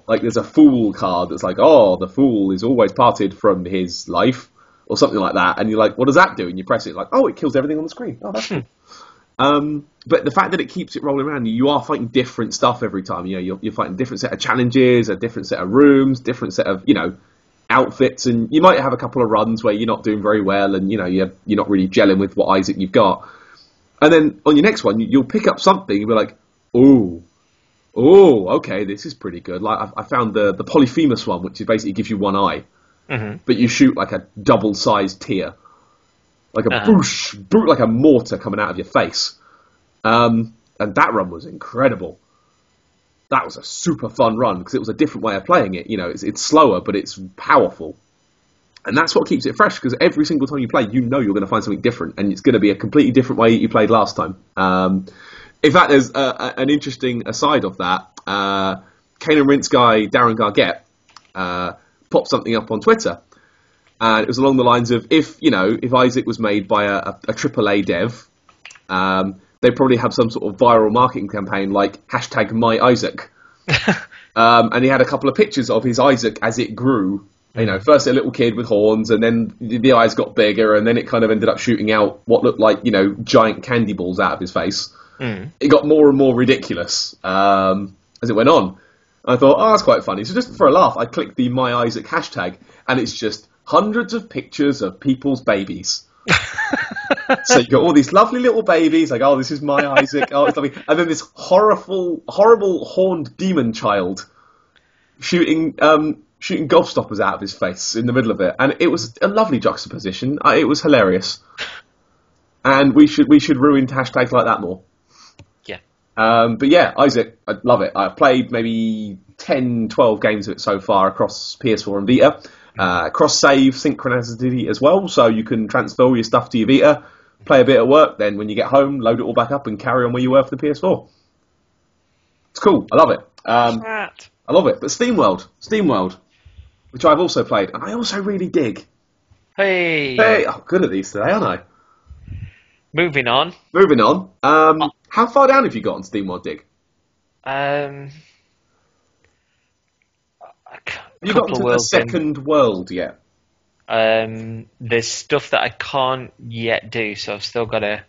Like there's a fool card that's like, oh, the fool is always parted from his life, or something like that. And you're like, what does that do? And you press it, like, oh, it kills everything on the screen. Oh, that's cool. But the fact that it keeps it rolling around, you are fighting different stuff every time. You're fighting a different set of challenges, a different set of rooms, different set of, outfits. And you might have a couple of runs where you're not doing very well and, you're not really gelling with what Isaac you've got. And then on your next one, you'll pick up something and be like, oh, okay, this is pretty good. Like I found the Polyphemus one, which basically gives you one eye, but you shoot like a double-sized tear, like a boosh, like a mortar coming out of your face. And that run was incredible. That was a super fun run because it was a different way of playing it. It's slower, but it's powerful. And that's what keeps it fresh, because every single time you play, you're going to find something different, and it's going to be a completely different way you played last time. In fact, there's an interesting aside of that. Kane and Rinse guy, Darren Gargett, popped something up on Twitter. And it was along the lines of, if Isaac was made by a AAA dev, they'd probably have some sort of viral marketing campaign like #MyIsaac. And he had a couple of pictures of his Isaac as it grew. First a little kid with horns, and then the eyes got bigger, and then it kind of ended up shooting out what looked like, giant candy balls out of his face. It got more and more ridiculous as it went on. I thought, oh, that's quite funny. So just for a laugh, I clicked the My Isaac hashtag, and it's just hundreds of pictures of people's babies. So you got all these lovely little babies, like, oh, this is my Isaac, oh, it's lovely. And then this horrible horned demon child shooting gobstoppers out of his face in the middle of it, and it was a lovely juxtaposition. It was hilarious, and we should ruin hashtags like that more. Yeah. But yeah, Isaac, I love it. I've played maybe 10, 12 games of it so far across PS4 and Vita. Cross-save synchronicity as well, so you can transfer all your stuff to your Vita, play a bit at work, then when you get home, load it all back up and carry on where you were for the PS4. It's cool. I love it. I love it. But Steamworld, which I've also played, and I also really dig. Hey, I'm good at these today, aren't I? Moving on. How far down have you got on Steamworld Dig? Have you got to the second world yet? There's stuff that I can't yet do, so I've still got to...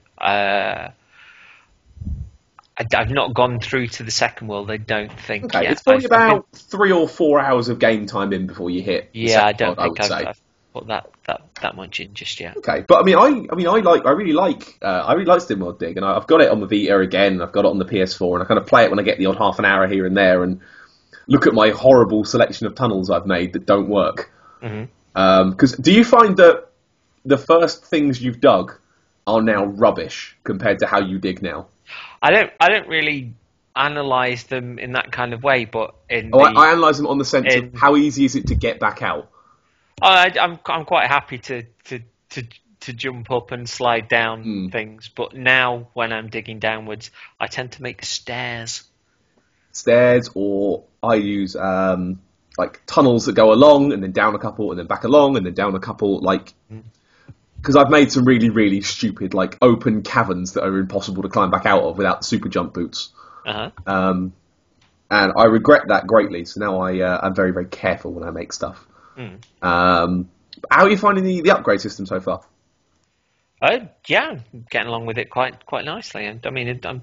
I've not gone through to the second world, I don't think yet. It's probably about 3 or 4 hours of game time in before you hit the I second don't world, think I've put that much in just yet. Okay, but I really like Steamworld Dig, and I've got it on the Vita again, I've got it on the PS4, and I kind of play it when I get the odd half an hour here and there, and look at my horrible selection of tunnels I've made that don't work. Because do you find that the first things you've dug are now rubbish compared to how you dig now? I don't really analyse them in that kind of way, but I analyse them on the sense of how easy is it to get back out. I'm quite happy to jump up and slide down things, but now when I'm digging downwards, I tend to make stairs. Or I use like tunnels that go along and then down a couple and then back along and then down a couple, like. Because I've made some really, really stupid, like, open caverns that are impossible to climb back out of without the super jump boots. And I regret that greatly, so now I'm very, very careful when I make stuff. How are you finding the upgrade system so far? Yeah, I'm getting along with it quite nicely. And I mean, I'm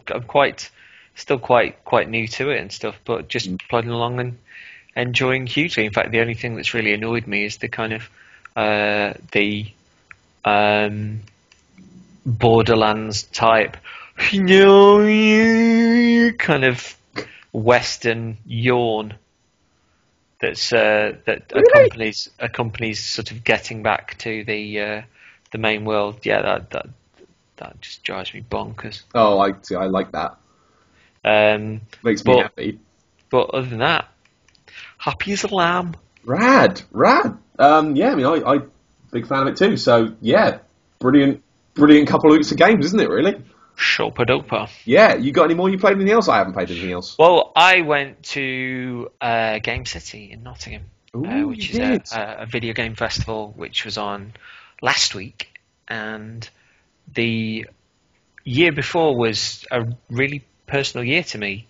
still quite new to it and stuff, but just plodding along and enjoying hugely. In fact, the only thing that's really annoyed me is the kind of Borderlands type, kind of Western yawn that's that Really? accompanies sort of getting back to the main world. Yeah, that just drives me bonkers. Oh, I see. I like that. Um, Makes me but happy. other than that, happy as a lamb. Rad, rad. Yeah, I mean, I big fan of it too. So yeah, brilliant, brilliant couple of weeks of games, isn't it? Really? Shopa dopa. Yeah. You got any more? You played anything else? I haven't played anything else. Well, I went to Game City in Nottingham, Ooh, you which is did. a video game festival, which was on last week, and the year before was a really personal year to me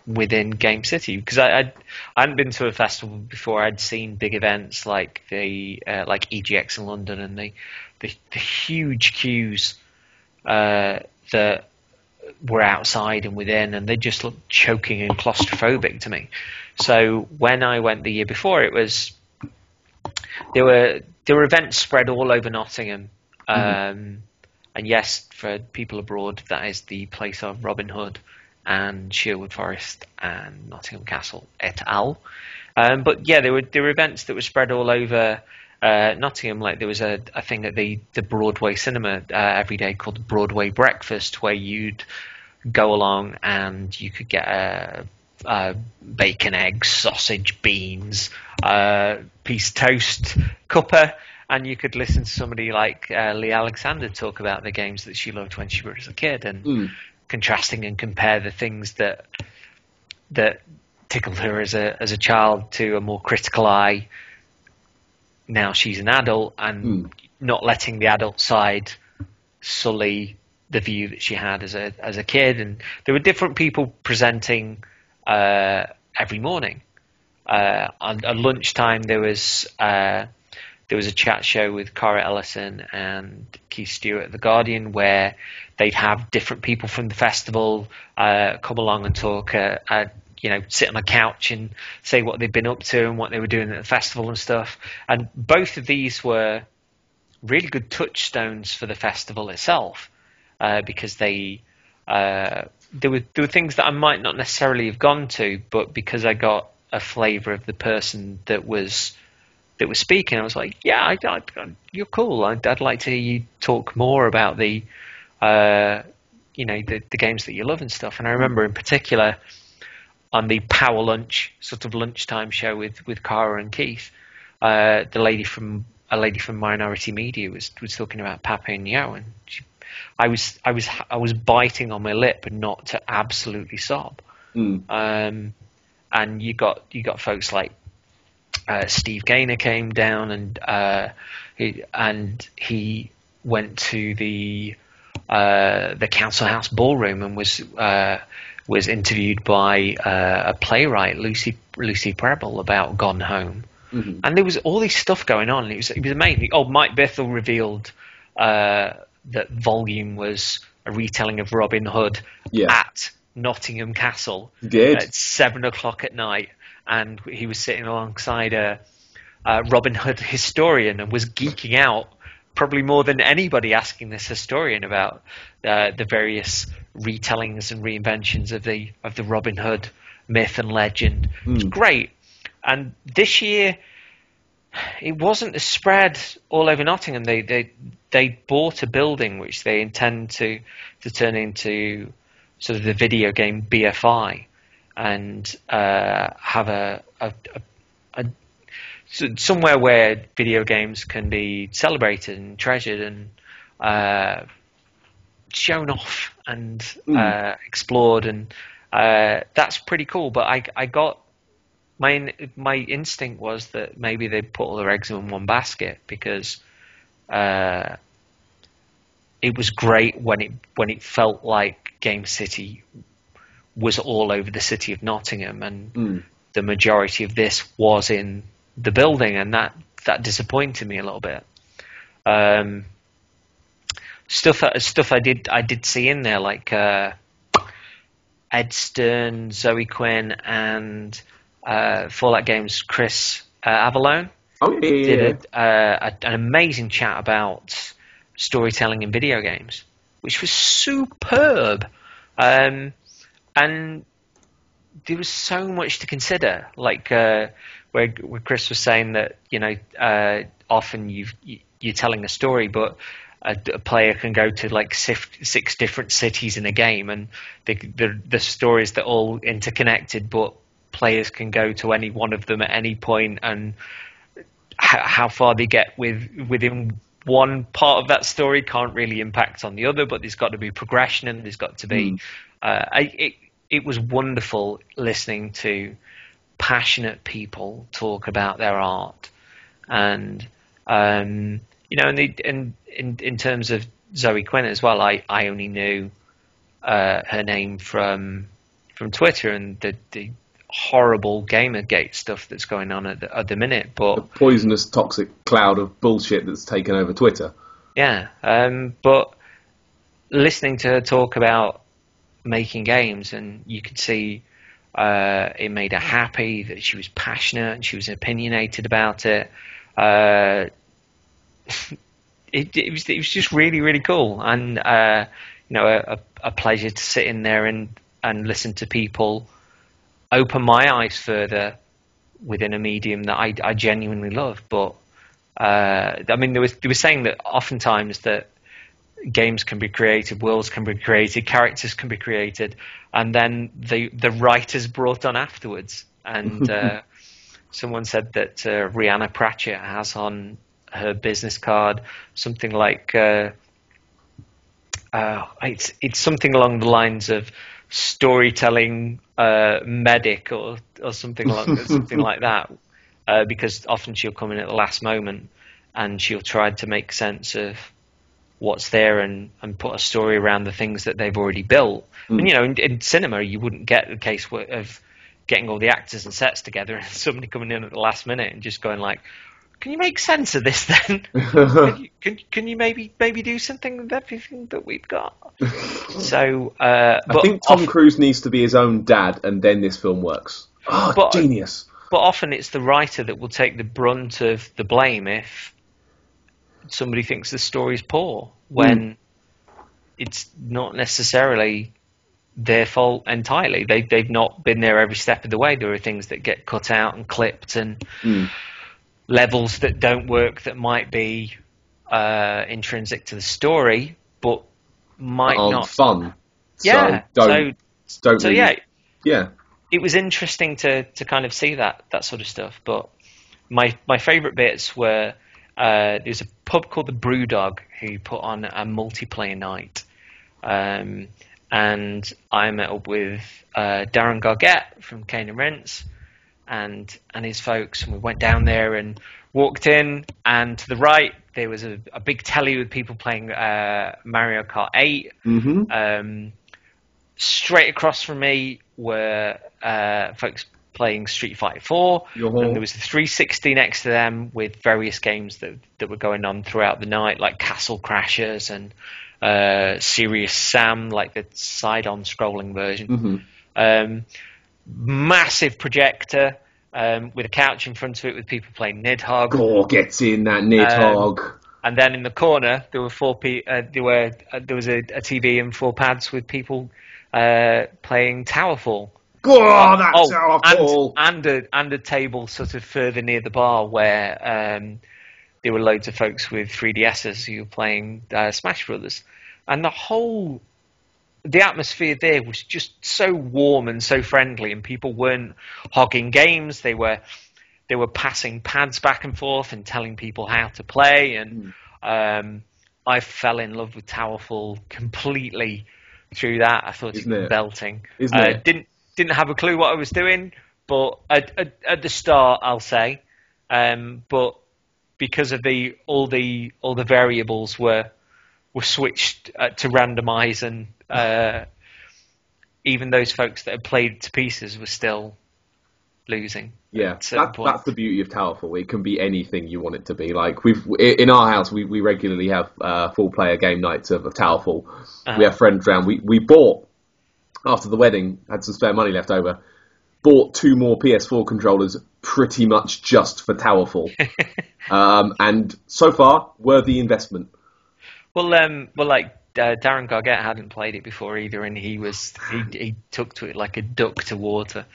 within Game City because I hadn't been to a festival before. I'd seen big events like the like EGX in London and the huge queues that were outside and within, and they just looked choking and claustrophobic to me. So when I went the year before, it was there were events spread all over Nottingham. And yes, for people abroad, that is the place of Robin Hood and Sherwood Forest and Nottingham Castle et al. But yeah, there were events that were spread all over Nottingham. Like there was a thing at the Broadway cinema every day called the Broadway Breakfast, where you'd go along and you could get bacon, eggs, sausage, beans, piece of toast, cuppa, and you could listen to somebody like Lee Alexander talk about the games that she loved when she was a kid, and contrasting and compare the things that tickled her as a child to a more critical eye. Now she's an adult, and not letting the adult side sully the view that she had as a kid. And there were different people presenting every morning. At lunchtime, there was a chat show with Cara Ellison and Keith Stewart at The Guardian, where they'd have different people from the festival come along and talk, sit on a couch and say what they'd been up to and what they were doing at the festival and stuff. And both of these were really good touchstones for the festival itself, because there were things that I might not necessarily have gone to, but because I got a flavour of the person that was speaking, I was like, yeah, you're cool. I'd like to hear you talk more about the games that you love and stuff. And I remember in particular on the Power Lunch sort of lunchtime show with Cara and Keith, a lady from Minority Media was talking about Papa and Yo, and I was biting on my lip and not to absolutely sob. And you got folks like Steve Gaynor came down, and he went to the Council House ballroom and was interviewed by a playwright, Lucy Prebble, about Gone Home. And there was all this stuff going on. It was amazing. Oh, Mike Bithell revealed that Volume was a retelling of Robin Hood at Nottingham Castle at 7:00 at night. And he was sitting alongside a Robin Hood historian and was geeking out, probably more than anybody, asking this historian about the various retellings and reinventions of the Robin Hood myth and legend. It was great. And this year, it wasn't a spread all over Nottingham. They bought a building which they intend to turn into sort of the video game BFI, and have somewhere where video games can be celebrated and treasured and shown off and explored, and that's pretty cool. But I got my instinct was that maybe they put all their eggs in one basket, because it was great when it felt like Game City was all over the city of Nottingham, and the majority of this was in the building, and that disappointed me a little bit. Stuff I did see in there, like Ed Stern, Zoe Quinn, and Fallout Games Chris Avallone did an amazing chat about storytelling in video games, which was superb. And there was so much to consider. Like where Chris was saying that often you're telling a story, but a player can go to like six different cities in a game, and the stories that all interconnected, but players can go to any one of them at any point, and how far they get within one part of that story can't really impact on the other, but there's got to be progression, and there's got to be it was wonderful listening to passionate people talk about their art. And in terms of Zoe Quinn as well, I only knew her name from Twitter and the horrible Gamergate stuff that's going on at the minute. But the poisonous, toxic cloud of bullshit that's taken over Twitter. Yeah, but listening to her talk about making games, and you could see it made her happy, that she was passionate and she was opinionated about it. It was just really, really cool, and a pleasure to sit in there and listen to people open my eyes further within a medium that I genuinely love. But they were saying that oftentimes that games can be created, worlds can be created, characters can be created, and then the writers brought on afterwards. And someone said that Rihanna Pratchett has on her business card something like it's something along the lines of storytelling medic or something like that, because often she'll come in at the last moment and she'll try to make sense of what's there and put a story around the things that they've already built. And in cinema you wouldn't get the case of getting all the actors and sets together and somebody coming in at the last minute and just going like, can you make sense of this then? can you maybe do something with everything that we've got? So I think Tom Cruise needs to be his own dad, and then this film works. Genius. But often it's the writer that will take the brunt of the blame if somebody thinks the story's poor, when it's not necessarily their fault entirely. They've not been there every step of the way. There are things that get cut out and clipped, and levels that don't work that might be intrinsic to the story, but might not fun. Yeah. Yeah. It was interesting to kind of see that sort of stuff. But my favourite bits were there's a pub called the Brewdog who put on a multiplayer night, and I met up with Darren Gargett from Cane and Rinse and his folks, and we went down there and walked in, and to the right there was a big telly with people playing Mario Kart 8. Straight across from me were folks playing Street Fighter 4, and there was the 360 next to them with various games that were going on throughout the night, like Castle Crashers and Serious Sam, like the side-on scrolling version. Massive projector with a couch in front of it with people playing Nidhogg. Gore gets in that Nidhogg. And then in the corner there were there was a TV and 4 pads with people playing Towerfall. Towerfall! And a table sort of further near the bar where there were loads of folks with 3DSs who were playing Smash Brothers. And the atmosphere there was just so warm and so friendly, and people weren't hogging games. They were passing pads back and forth and telling people how to play. And I fell in love with Towerfall completely through that. I thought it was belting. Didn't have a clue what I was doing, but at the start, I'll say, but because of all the variables were switched to randomize, and even those folks that had played to pieces were still losing. Yeah, that's the beauty of Towerfall. It can be anything you want it to be. Like in our house, we regularly have full player game nights of Towerfall. We have friends around. We bought, after the wedding, had some spare money left over, bought 2 more PS4 controllers pretty much just for Towerfall. And so far, worthy investment. Well, like Darren Gargett hadn't played it before either, and he took to it like a duck to water.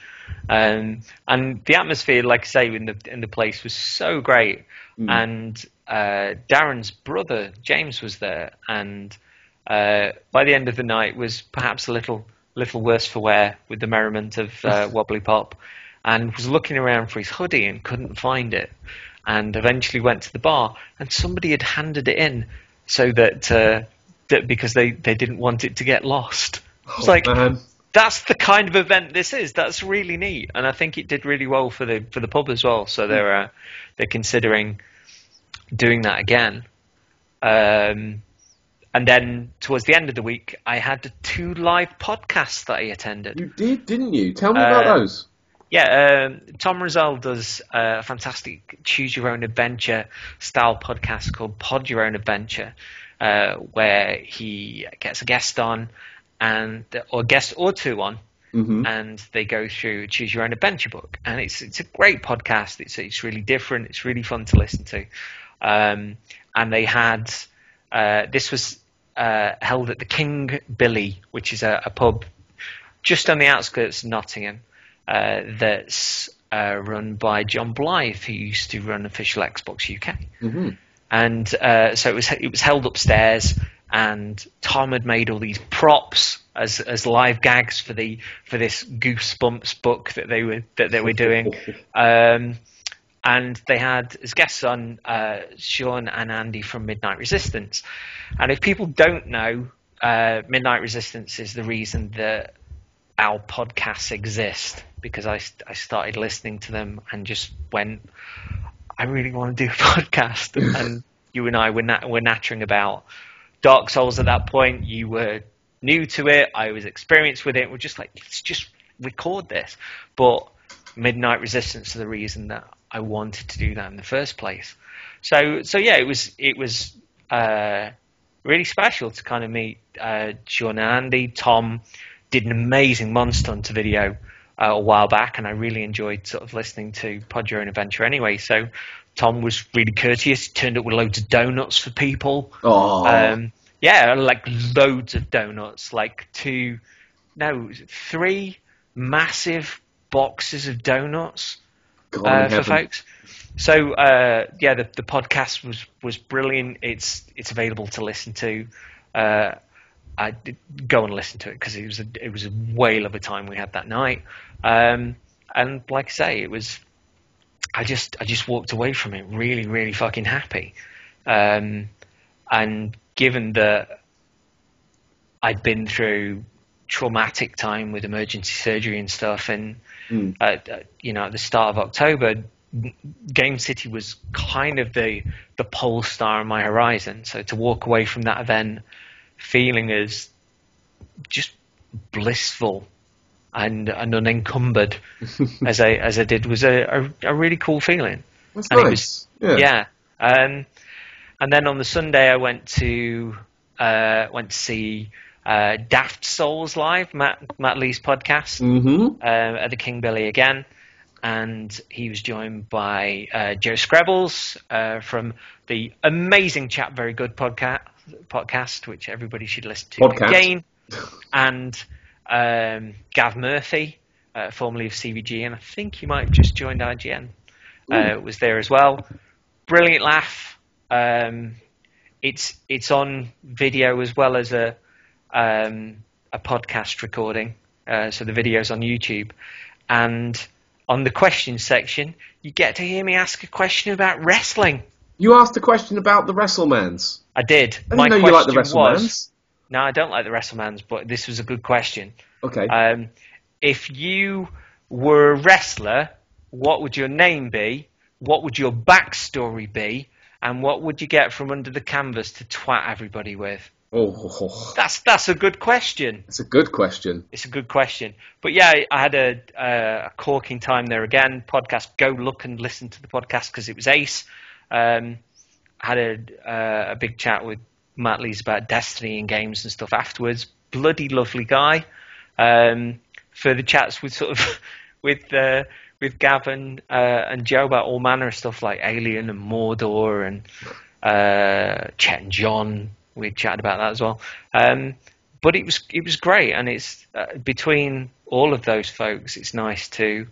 And the atmosphere, like I say, in the place was so great. And Darren's brother James was there, and by the end of the night was perhaps a little worse for wear with the merriment of Wobbly Pop, and was looking around for his hoodie and couldn't find it, and eventually went to the bar, and somebody had handed it in so that because they didn't want it to get lost. I was like, man. That's the kind of event this is. That's really neat, and I think it did really well for the pub as well. So they're considering doing that again. And then towards the end of the week, I had 2 live podcasts that I attended. You did, didn't you? Tell me about those. Yeah, Tom Rizal does a fantastic Choose Your Own Adventure style podcast called Pod Your Own Adventure, where he gets a guest on, or a guest or 2 on, and they go through Choose Your Own Adventure book, and it's a great podcast. It's really different. It's really fun to listen to, and they had this was held at the King Billy, which is a pub just on the outskirts of Nottingham, that's run by John Blythe, who used to run Official Xbox UK. And so it was held upstairs, and Tom had made all these props as live gags for this Goosebumps book that they were doing. And they had as guests on Sean and Andy from Midnight Resistance. And if people don't know, Midnight Resistance is the reason that our podcasts exist, because I started listening to them and just went, I really want to do a podcast. And you and I were nattering about Dark Souls at that point. You were new to it. I was experienced with it. We're just like, let's just record this. But Midnight Resistance is the reason that I wanted to do that in the first place. So yeah, it was really special to kind of meet Sean and Andy. Tom did an amazing Monster Hunter video a while back, and I really enjoyed sort of listening to Pod Your Own Adventure anyway. So Tom was really courteous. He turned up with loads of donuts for people. Yeah, like loads of donuts, like 3 massive boxes of donuts for folks. So yeah, the podcast was brilliant. It's available to listen to. I did go and listen to it because it was a whale of a time we had that night. And like I say, I just walked away from it really, really fucking happy. And given that I'd been through traumatic time with emergency surgery and stuff, and at the start of October, Game City was kind of the pole star on my horizon. So to walk away from that event feeling as just blissful and unencumbered as I did was a really cool feeling. That's and nice. It was, yeah. And then on the Sunday I went to see Daft Souls live, Matt Lee's podcast, at the King Billy again, and he was joined by Joe Screbbles from the amazing Chat Very Good podcast, which everybody should listen to again, and Gav Murphy, formerly of CVG, and I think he might have just joined IGN, was there as well. Brilliant laugh. It's on video as well as a podcast recording, so the video's on YouTube, and on the question section you get to hear me ask a question about wrestling. You asked a question about the WrestleMans. I did. I didn't know you like the WrestleMans. No, I don't like the WrestleMans, but this was a good question. Okay. If you were a wrestler, what would your name be? What would your backstory be? And what would you get from under the canvas to twat everybody with? Oh, that's a good question. It's a good question. It's a good question. But yeah, I had a corking time there again. Podcast, go look and listen to the podcast because it was ace. Had a big chat with Matt Lees about Destiny and games and stuff afterwards. Bloody lovely guy. Further chats with with Gavin and Joe about all manner of stuff like Alien and Mordor and Chet and John we chatted about that as well. But it was great, and it's between all of those folks, it's nice to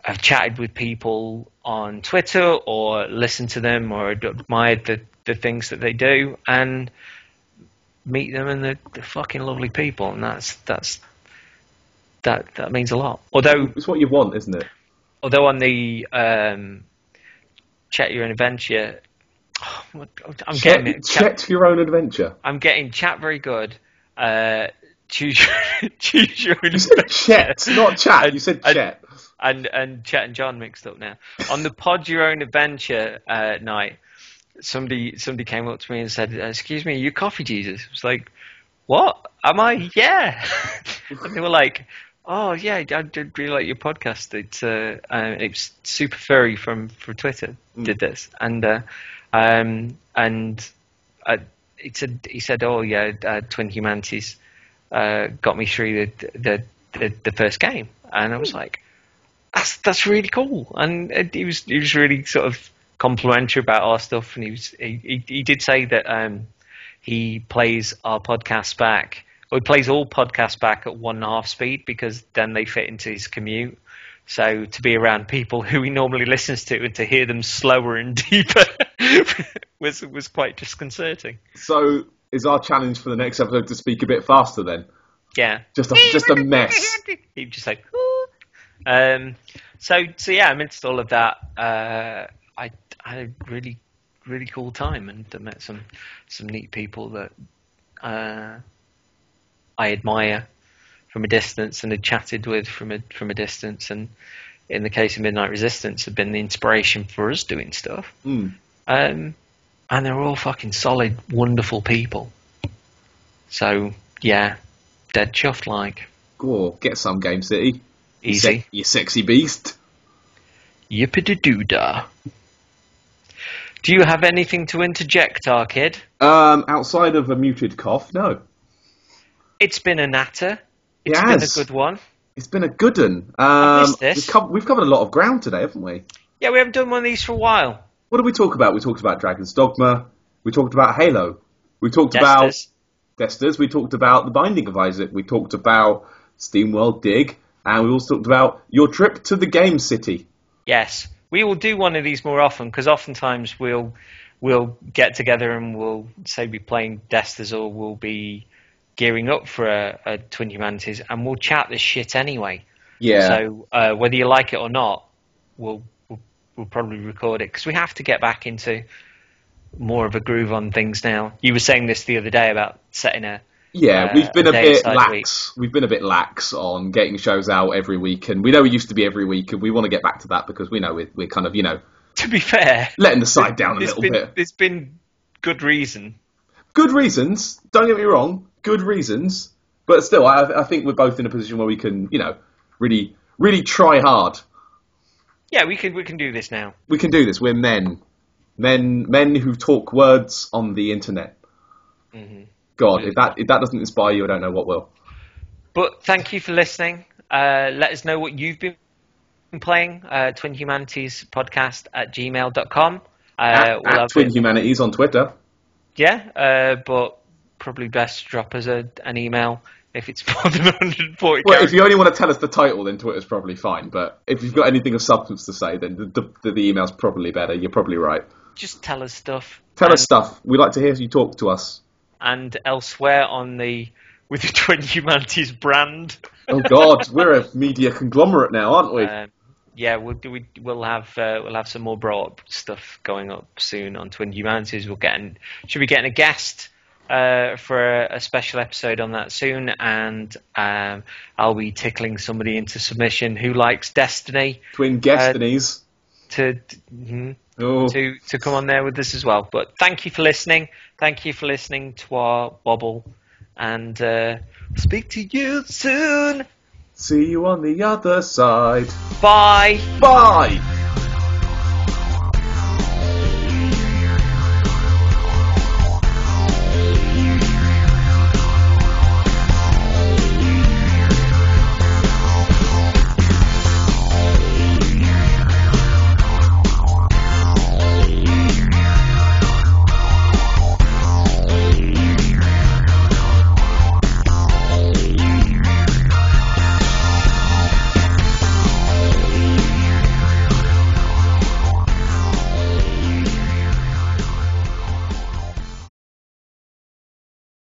have chatted with people on Twitter or listened to them or admired the things that they do and meet them, and they're fucking lovely people, and that means a lot. Although it's what you want, isn't it? Although on the Chat Your Own Adventure, Chat Your Own Adventure. I'm getting chat very good. Choose your own You said chat, not chat. You said chat. And Chet and John mixed up now. On the Pod Your Own Adventure night, somebody came up to me and said, "Excuse me, are you Coffee Jesus?" I was like, "What? Am I? Yeah." And they were like, "Oh yeah, I did really like your podcast. It's Super Furry from Twitter did this, and he said, "Oh yeah, Twin Humanities got me through the first game," and I was like, "That's really cool." And he was really sort of complimentary about our stuff, and he did say that he plays our podcast back, or he plays all podcasts back at 1.5 speed because then they fit into his commute. So to be around people who he normally listens to and to hear them slower and deeper was quite disconcerting. So is our challenge for the next episode to speak a bit faster then? Yeah. Just a mess. He'd just like, so yeah, amidst all of that, I had a really, really cool time, and I met some neat people that I admire from a distance and had chatted with from a distance, and in the case of Midnight Resistance, have been the inspiration for us doing stuff. And they're all fucking solid, wonderful people. So yeah, dead chuffed like. Go get some, Game City. Easy. You sexy beast. Yippity-doo-dah. Do you have anything to interject, our kid? Outside of a muted cough, no. It's been a natter. It's been a good one. It's been a good one. I missed this. We've covered a lot of ground today, haven't we? Yeah, we haven't done one of these for a while. What did we talk about? We talked about Dragons Dogma. We talked about Halo. We talked about Desters. We talked about the Binding of Isaac. We talked about Steamworld Dig. And we also talked about your trip to the Game City. Yes. We will do one of these more often, because oftentimes we'll get together and we'll say be playing Desters, or we'll be gearing up for a Twin Humanities, and we'll chat this shit anyway. Yeah. So whether you like it or not, we'll probably record it, because we have to get back into more of a groove on things now. You were saying this the other day about setting a we've been a bit lax. Week. We've been a bit lax on getting shows out every week, and we know we used to be every week, and we want to get back to that because we know we're kind of, to be fair, letting the side down a little bit. There's been good reason. Good reasons. Don't get me wrong. Good reasons, but still, I think we're both in a position where we can, really, really try hard. Yeah, we can do this now. We can do this. We're men who talk words on the internet. Mm-hmm. God, if that doesn't inspire you, I don't know what will. But thank you for listening. Let us know what you've been playing. Twin Humanities podcast at gmail.com. At Twin Humanities on Twitter. Yeah, but probably best to drop us an email if it's more than 140 Well, characters. If you only want to tell us the title, then Twitter's probably fine. But if you've got anything of substance to say, then the email's probably better. You're probably right. Just tell us stuff. Tell us stuff. We like to hear you talk to us. And elsewhere with the Twin Humanities brand. Oh God, we're a media conglomerate now, aren't we? Yeah, we'll have some more brought up stuff going up soon on Twin Humanities. Should be getting a guest for a special episode on that soon, and I'll be tickling somebody into submission who likes Destiny. Twin Destinies. To come on there with us as well. But thank you for listening. Thank you for listening to our wobble, and speak to you soon. See you on the other side. Bye. Bye.